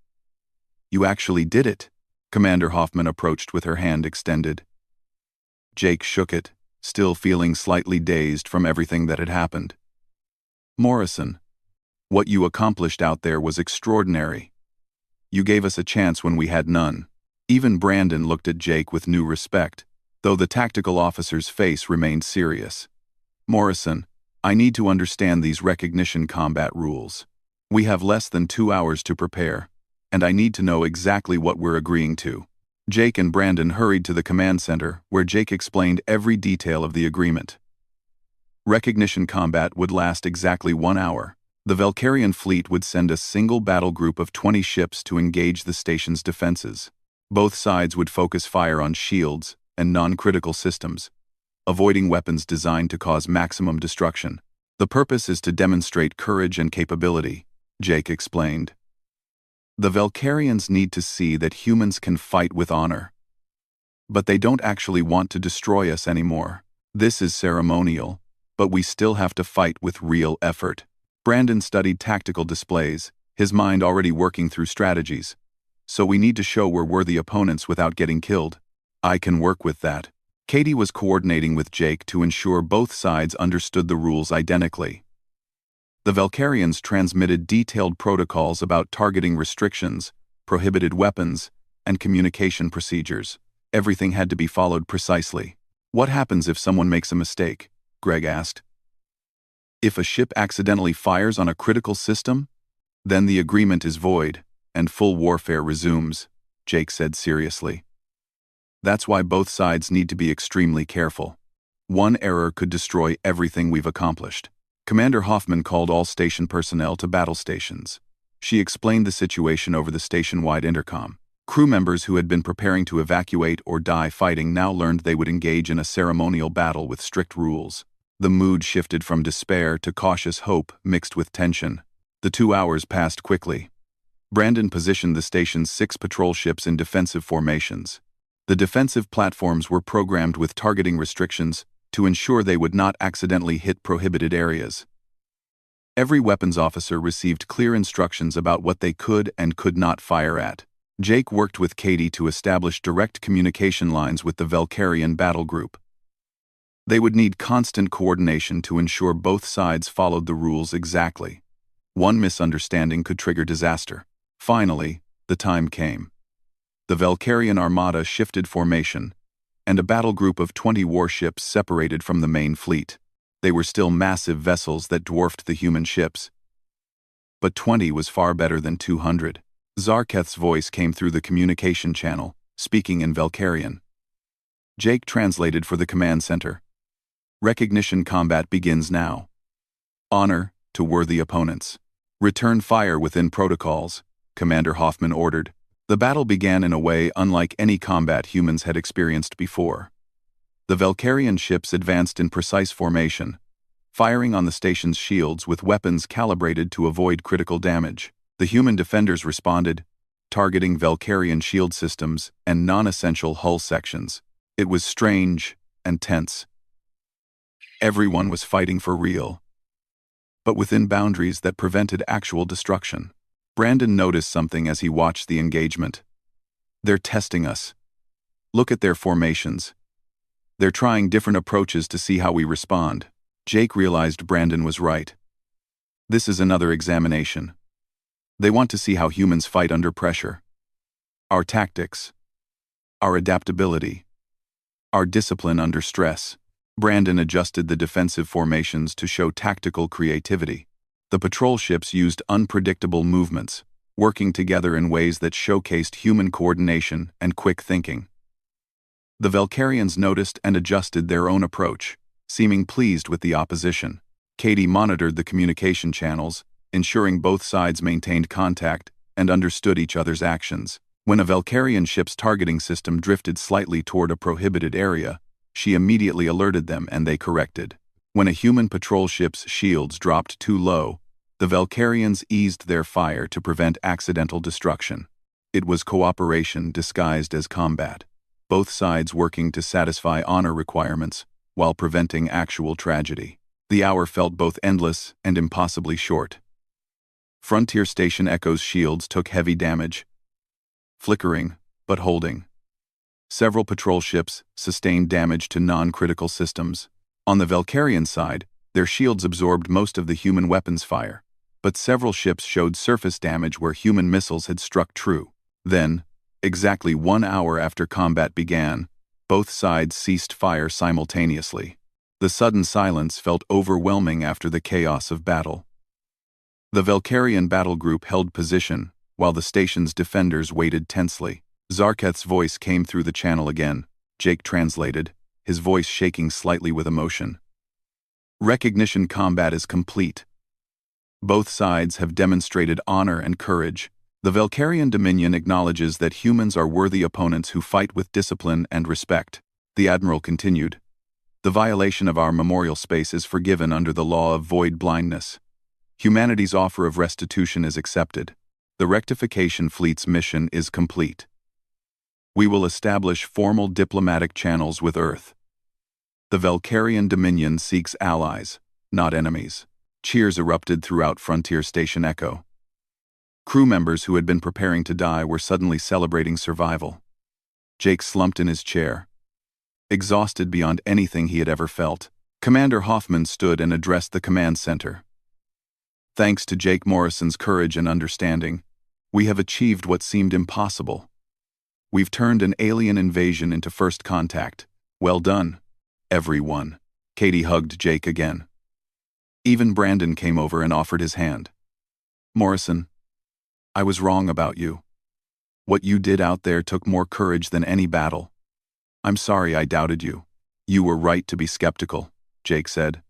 "You actually did it." Commander Hoffman approached with her hand extended. Jake shook it, still feeling slightly dazed from everything that had happened. "Morrison, what you accomplished out there was extraordinary. You gave us a chance when we had none." Even Brandon looked at Jake with new respect, though the tactical officer's face remained serious. "Morrison, I need to understand these recognition combat rules. We have less than 2 hours to prepare, and I need to know exactly what we're agreeing to." Jake and Brandon hurried to the command center, where Jake explained every detail of the agreement. Recognition combat would last exactly 1 hour. The Valkyrian fleet would send a single battle group of 20 ships to engage the station's defenses. Both sides would focus fire on shields and non-critical systems, avoiding weapons designed to cause maximum destruction. "The purpose is to demonstrate courage and capability," Jake explained. "The Valkyrians need to see that humans can fight with honor. But they don't actually want to destroy us anymore. This is ceremonial, but we still have to fight with real effort." Brandon studied tactical displays, his mind already working through strategies. "So we need to show we're worthy opponents without getting killed." "I can work with that." Katie was coordinating with Jake to ensure both sides understood the rules identically. The Valkyrians transmitted detailed protocols about targeting restrictions, prohibited weapons, and communication procedures. Everything had to be followed precisely. "What happens if someone makes a mistake?" Greg asked. "If a ship accidentally fires on a critical system, then the agreement is void, and full warfare resumes," Jake said seriously. "That's why both sides need to be extremely careful. One error could destroy everything we've accomplished." Commander Hoffman called all station personnel to battle stations. She explained the situation over the station-wide intercom. Crew members who had been preparing to evacuate or die fighting now learned they would engage in a ceremonial battle with strict rules. The mood shifted from despair to cautious hope mixed with tension. The 2 hours passed quickly. Brandon positioned the station's 6 patrol ships in defensive formations. The defensive platforms were programmed with targeting restrictions to ensure they would not accidentally hit prohibited areas. Every weapons officer received clear instructions about what they could and could not fire at. Jake worked with Katie to establish direct communication lines with the Valkyrian battle group. They would need constant coordination to ensure both sides followed the rules exactly. One misunderstanding could trigger disaster. Finally, the time came. The Valkyrian Armada shifted formation, and a battle group of 20 warships separated from the main fleet. They were still massive vessels that dwarfed the human ships. But 20 was far better than 200. Zarketh's voice came through the communication channel, speaking in Valkyrian. Jake translated for the command center. "Recognition combat begins now. Honor to worthy opponents. Return fire within protocols," Commander Hoffman ordered. The battle began in a way unlike any combat humans had experienced before. The Valkyrian ships advanced in precise formation, firing on the station's shields with weapons calibrated to avoid critical damage. The human defenders responded, targeting Valkyrian shield systems and non-essential hull sections. It was strange and tense. Everyone was fighting for real, but within boundaries that prevented actual destruction. Brandon noticed something as he watched the engagement. "They're testing us. Look at their formations. They're trying different approaches to see how we respond." Jake realized Brandon was right. This is another examination. They want to see how humans fight under pressure. Our tactics. Our adaptability. Our discipline under stress. Brandon adjusted the defensive formations to show tactical creativity. The patrol ships used unpredictable movements, working together in ways that showcased human coordination and quick thinking. The Valkyrians noticed and adjusted their own approach, seeming pleased with the opposition. Katie monitored the communication channels, ensuring both sides maintained contact and understood each other's actions. When a Valkyrian ship's targeting system drifted slightly toward a prohibited area, she immediately alerted them and they corrected. When a human patrol ship's shields dropped too low, the Valkyrians eased their fire to prevent accidental destruction. It was cooperation disguised as combat, both sides working to satisfy honor requirements while preventing actual tragedy. The hour felt both endless and impossibly short. Frontier Station Echo's shields took heavy damage, flickering but holding. Several patrol ships sustained damage to non-critical systems. On the Valkyrian side, their shields absorbed most of the human weapons fire, but several ships showed surface damage where human missiles had struck true. Then, exactly 1 hour after combat began, both sides ceased fire simultaneously. The sudden silence felt overwhelming after the chaos of battle. The Valkyrian battle group held position, while the station's defenders waited tensely. Zarketh's voice came through the channel again. Jake translated, his voice shaking slightly with emotion. Recognition combat is complete. Both sides have demonstrated honor and courage. The Valkyrian Dominion acknowledges that humans are worthy opponents who fight with discipline and respect. The Admiral continued, the violation of our memorial space is forgiven under the law of void blindness. Humanity's offer of restitution is accepted. The rectification fleet's mission is complete. We will establish formal diplomatic channels with Earth. The Valkyrian Dominion seeks allies, not enemies. Cheers erupted throughout Frontier Station Echo. Crew members who had been preparing to die were suddenly celebrating survival. Jake slumped in his chair, exhausted beyond anything he had ever felt. Commander Hoffman stood and addressed the command center. Thanks to Jake Morrison's courage and understanding, we have achieved what seemed impossible. We've turned an alien invasion into first contact. Well done, everyone. Katie hugged Jake again. Even Brandon came over and offered his hand. Morrison, I was wrong about you. What you did out there took more courage than any battle. I'm sorry I doubted you. You were right to be skeptical, Jake said.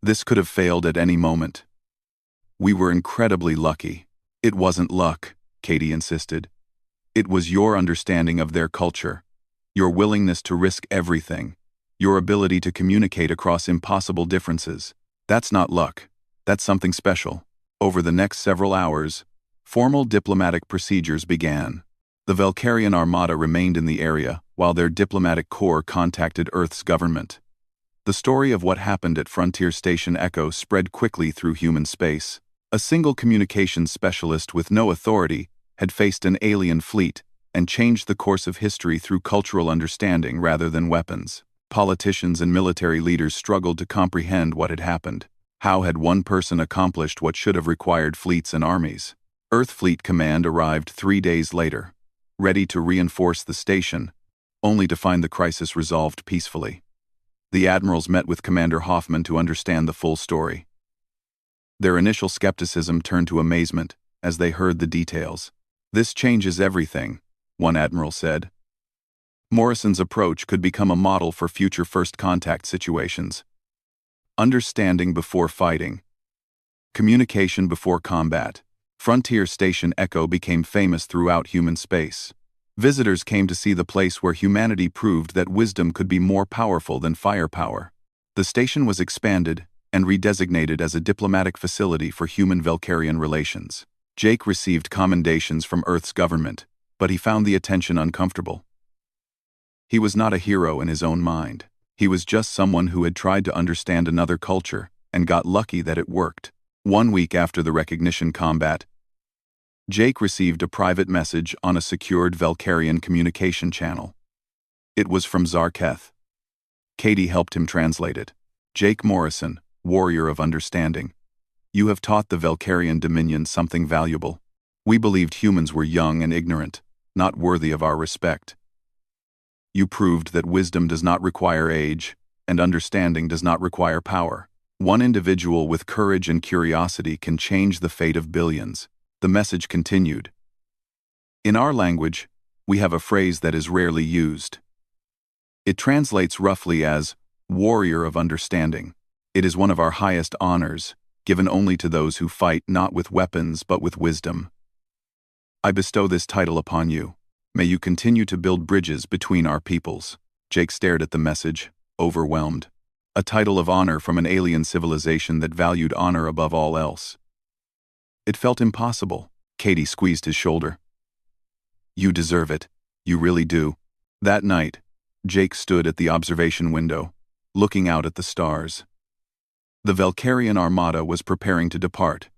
This could have failed at any moment. We were incredibly lucky. It wasn't luck, Katie insisted. It was your understanding of their culture, your willingness to risk everything, your ability to communicate across impossible differences. That's not luck. That's something special. Over the next several hours, formal diplomatic procedures began. The Valkyrian Armada remained in the area while their diplomatic corps contacted Earth's government. The story of what happened at Frontier Station Echo spread quickly through human space. A single communications specialist with no authority had faced an alien fleet and changed the course of history through cultural understanding rather than weapons. Politicians and military leaders struggled to comprehend what had happened. How had one person accomplished what should have required fleets and armies? Earth Fleet Command arrived 3 days later, ready to reinforce the station, only to find the crisis resolved peacefully. The admirals met with Commander Hoffman to understand the full story. Their initial skepticism turned to amazement as they heard the details. This changes everything, one admiral said. Morrison's approach could become a model for future first contact situations. Understanding before fighting. Communication before combat. Frontier Station Echo became famous throughout human space. Visitors came to see the place where humanity proved that wisdom could be more powerful than firepower. The station was expanded and redesignated as a diplomatic facility for human-Valkyrian relations. Jake received commendations from Earth's government, but he found the attention uncomfortable. He was not a hero in his own mind. He was just someone who had tried to understand another culture and got lucky that it worked. 1 week after the recognition combat, Jake received a private message on a secured Valkyrian communication channel. It was from Zarketh. Katie helped him translate it. Jake Morrison, warrior of understanding. You have taught the Valkyrian Dominion something valuable. We believed humans were young and ignorant, not worthy of our respect. You proved that wisdom does not require age, and understanding does not require power. One individual with courage and curiosity can change the fate of billions. The message continued. In our language, we have a phrase that is rarely used. It translates roughly as warrior of understanding. It is one of our highest honors, given only to those who fight not with weapons but with wisdom. I bestow this title upon you. May you continue to build bridges between our peoples." Jake stared at the message, overwhelmed. A title of honor from an alien civilization that valued honor above all else. It felt impossible. Katie squeezed his shoulder. "You deserve it. You really do." That night, Jake stood at the observation window, looking out at the stars. The Valkyrian Armada was preparing to depart,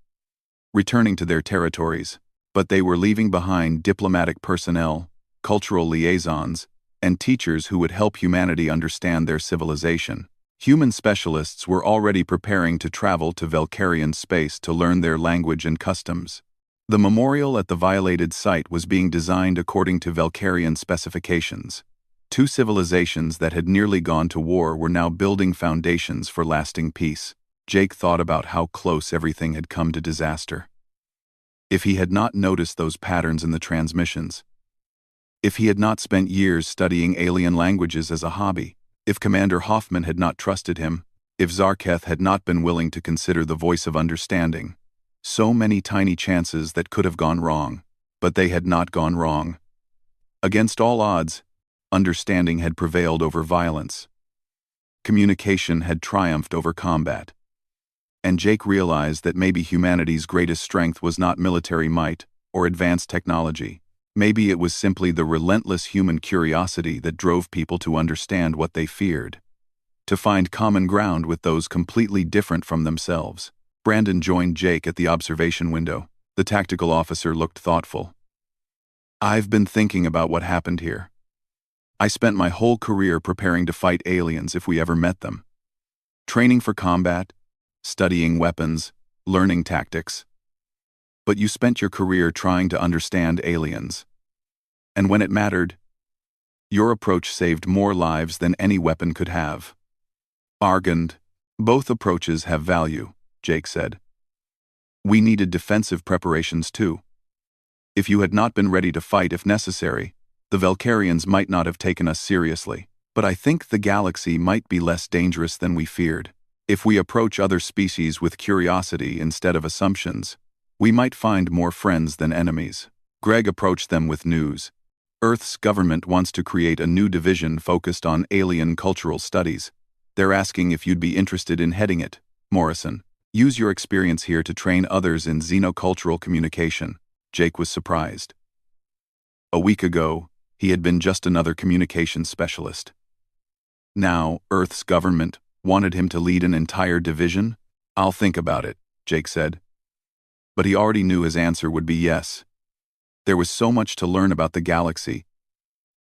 returning to their territories, but they were leaving behind diplomatic personnel, cultural liaisons, and teachers who would help humanity understand their civilization. Human specialists were already preparing to travel to Valkyrian space to learn their language and customs. The memorial at the violated site was being designed according to Valkyrian specifications. Two civilizations that had nearly gone to war were now building foundations for lasting peace. Jake thought about how close everything had come to disaster. If he had not noticed those patterns in the transmissions, if he had not spent years studying alien languages as a hobby, if Commander Hoffman had not trusted him, if Zarketh had not been willing to consider the voice of understanding. So many tiny chances that could have gone wrong, but they had not gone wrong. Against all odds, understanding had prevailed over violence. Communication had triumphed over combat. And Jake realized that maybe humanity's greatest strength was not military might or advanced technology. Maybe it was simply the relentless human curiosity that drove people to understand what they feared, to find common ground with those completely different from themselves. Brandon joined Jake at the observation window. The tactical officer looked thoughtful. "I've been thinking about what happened here. I spent my whole career preparing to fight aliens if we ever met them. Training for combat, studying weapons, learning tactics. But you spent your career trying to understand aliens. And when it mattered, your approach saved more lives than any weapon could have." "Argand, both approaches have value," Jake said. "We needed defensive preparations too. If you had not been ready to fight if necessary, the Valkyrians might not have taken us seriously. But I think the galaxy might be less dangerous than we feared. If we approach other species with curiosity instead of assumptions, we might find more friends than enemies." Greg approached them with news. "Earth's government wants to create a new division focused on alien cultural studies. They're asking if you'd be interested in heading it, Morrison. Use your experience here to train others in xenocultural communication." Jake was surprised. A week ago, he had been just another communications specialist. Now, Earth's government wanted him to lead an entire division? "I'll think about it," Jake said. But he already knew his answer would be yes. There was so much to learn about the galaxy,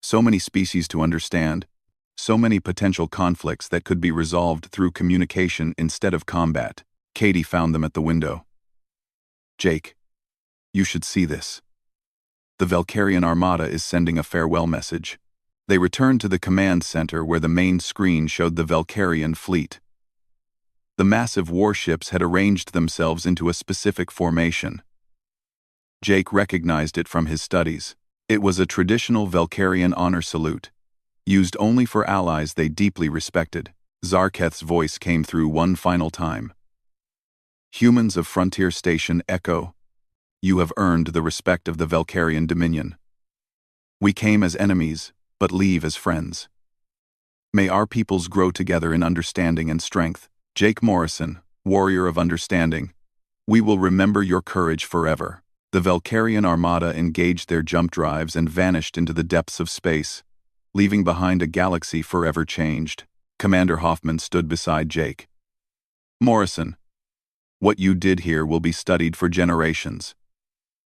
so many species to understand, so many potential conflicts that could be resolved through communication instead of combat. Katie found them at the window. "Jake, you should see this. The Valkyrian Armada is sending a farewell message." They returned to the command center where the main screen showed the Valkyrian fleet. The massive warships had arranged themselves into a specific formation. Jake recognized it from his studies. It was a traditional Valkyrian honor salute, used only for allies they deeply respected. Zarketh's voice came through one final time. "Humans of Frontier Station Echo, you have earned the respect of the Valkyrian Dominion. We came as enemies, but leave as friends. May our peoples grow together in understanding and strength. Jake Morrison, warrior of understanding, we will remember your courage forever." The Valkyrian Armada engaged their jump drives and vanished into the depths of space, leaving behind a galaxy forever changed. Commander Hoffman stood beside Jake. "Morrison, what you did here will be studied for generations.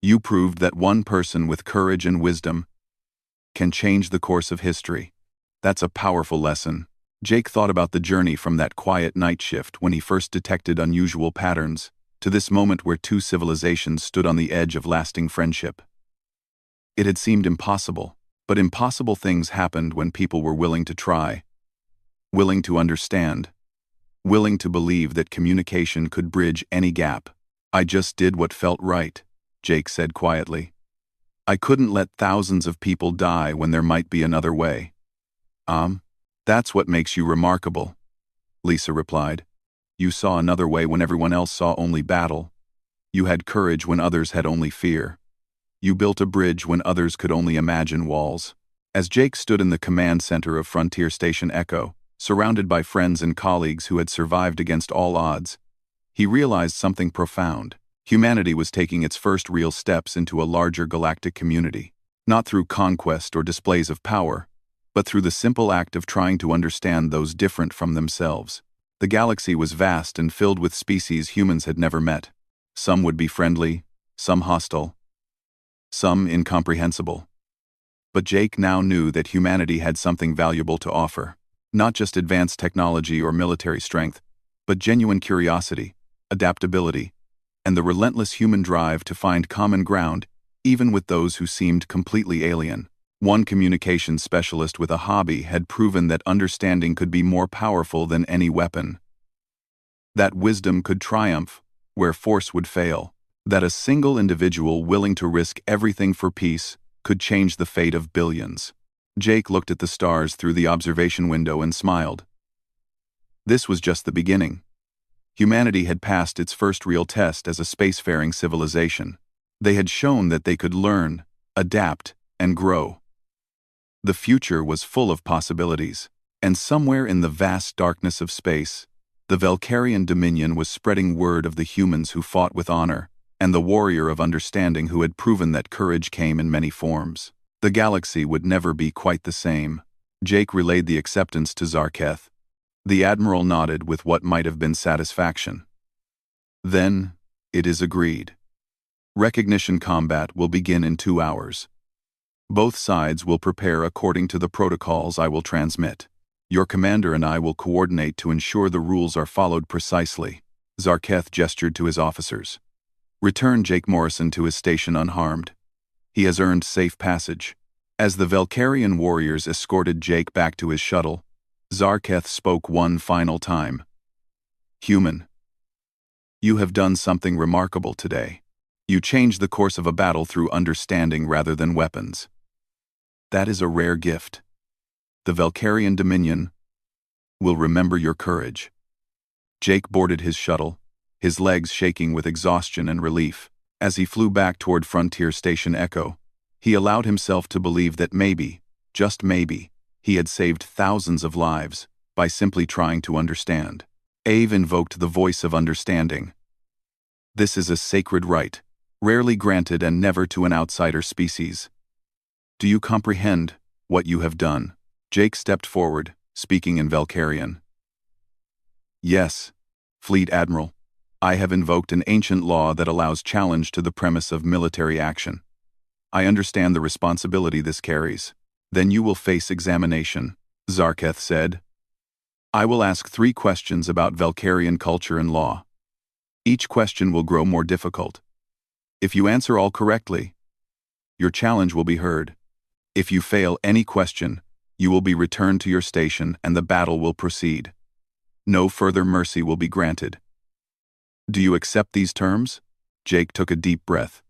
You proved that one person with courage and wisdom can change the course of history. That's a powerful lesson." Jake thought about the journey from that quiet night shift when he first detected unusual patterns, to this moment where two civilizations stood on the edge of lasting friendship. It had seemed impossible, but impossible things happened when people were willing to try, willing to understand, willing to believe that communication could bridge any gap. "I just did what felt right," Jake said quietly. "I couldn't let thousands of people die when there might be another way." That's what makes you remarkable," Lisa replied. You saw another way when everyone else saw only battle. You had courage when others had only fear. You built a bridge when others could only imagine walls. As Jake stood in the command center of Frontier Station Echo, surrounded by friends and colleagues who had survived against all odds, he realized something profound. Humanity was taking its first real steps into a larger galactic community, not through conquest or displays of power, but through the simple act of trying to understand those different from themselves. The galaxy was vast and filled with species humans had never met. Some would be friendly, some hostile, some incomprehensible. But Jake now knew that humanity had something valuable to offer. Not just advanced technology or military strength, but genuine curiosity, adaptability, and the relentless human drive to find common ground, even with those who seemed completely alien. One communications specialist with a hobby had proven that understanding could be more powerful than any weapon. That wisdom could triumph where force would fail. That a single individual willing to risk everything for peace could change the fate of billions. Jake looked at the stars through the observation window and smiled. This was just the beginning. Humanity had passed its first real test as a spacefaring civilization. They had shown that they could learn, adapt, and grow. The future was full of possibilities, and somewhere in the vast darkness of space, the Valkyrian Dominion was spreading word of the humans who fought with honor, and the warrior of understanding who had proven that courage came in many forms. The galaxy would never be quite the same. Jake relayed the acceptance to Zarketh. The Admiral nodded with what might have been satisfaction. Then, it is agreed. Recognition combat will begin in 2 hours. Both sides will prepare according to the protocols I will transmit. Your commander and I will coordinate to ensure the rules are followed precisely. Zarketh gestured to his officers. Return Jake Morrison to his station unharmed. He has earned safe passage. As the Valkyrian warriors escorted Jake back to his shuttle, Zarketh spoke one final time. Human, you have done something remarkable today. You changed the course of a battle through understanding rather than weapons. That is a rare gift. The Valkyrian Dominion will remember your courage. Jake boarded his shuttle, his legs shaking with exhaustion and relief. As he flew back toward Frontier Station Echo, he allowed himself to believe that maybe, just maybe, he had saved thousands of lives by simply trying to understand. Ave invoked the voice of understanding. This is a sacred right, rarely granted and never to an outsider species. Do you comprehend what you have done? Jake stepped forward, speaking in Valkyrian. Yes, Fleet Admiral. I have invoked an ancient law that allows challenge to the premise of military action. I understand the responsibility this carries. Then you will face examination, Zarketh said. I will ask 3 questions about Valkyrian culture and law. Each question will grow more difficult. If you answer all correctly, your challenge will be heard. If you fail any question, you will be returned to your station and the battle will proceed. No further mercy will be granted. Do you accept these terms? Jake took a deep breath.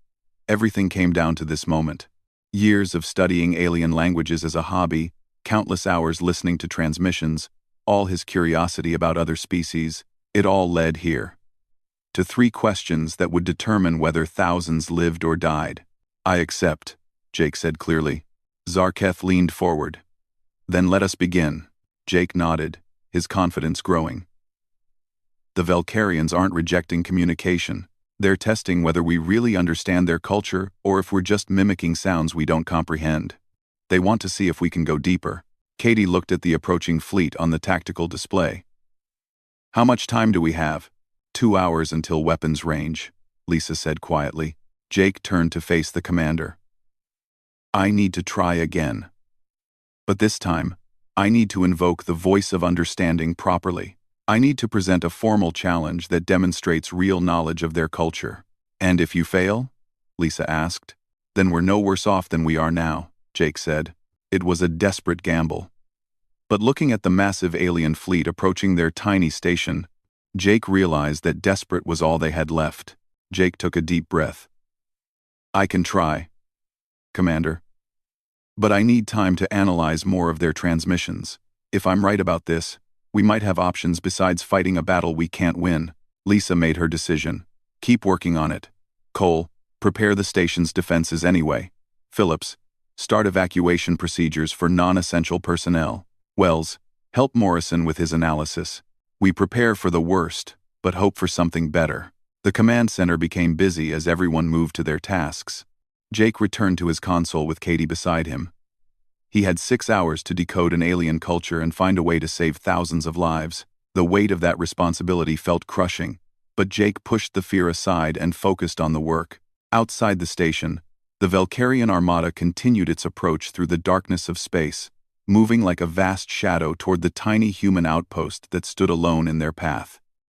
Everything came down to this moment. Years of studying alien languages as a hobby, countless hours listening to transmissions, all his curiosity about other species, it all led here. To 3 questions that would determine whether thousands lived or died. I accept, Jake said clearly. Zarketh leaned forward. Then let us begin. Jake nodded, his confidence growing. The Valkyrians aren't rejecting communication. They're testing whether we really understand their culture or if we're just mimicking sounds we don't comprehend. They want to see if we can go deeper. Katie looked at the approaching fleet on the tactical display. How much time do we have? 2 hours until weapons range, Lisa said quietly. Jake turned to face the commander. I need to try again. But this time, I need to invoke the voice of understanding properly. I need to present a formal challenge that demonstrates real knowledge of their culture. And if you fail? Lisa asked. Then we're no worse off than we are now, Jake said. It was a desperate gamble. But looking at the massive alien fleet approaching their tiny station, Jake realized that desperate was all they had left. Jake took a deep breath. I can try, Commander. But I need time to analyze more of their transmissions. If I'm right about this, We might have options besides fighting a battle we can't win. Lisa made her decision. Keep working on it. Cole, prepare the station's defenses anyway. Phillips, start evacuation procedures for non-essential personnel. Wells, help Morrison with his analysis. We prepare for the worst, but hope for something better. The command center became busy as everyone moved to their tasks. Jake returned to his console with Katie beside him. He had 6 hours to decode an alien culture and find a way to save thousands of lives. The weight of that responsibility felt crushing, but Jake pushed the fear aside and focused on the work. Outside the station, the Valkyrian Armada continued its approach through the darkness of space, moving like a vast shadow toward the tiny human outpost that stood alone in their path.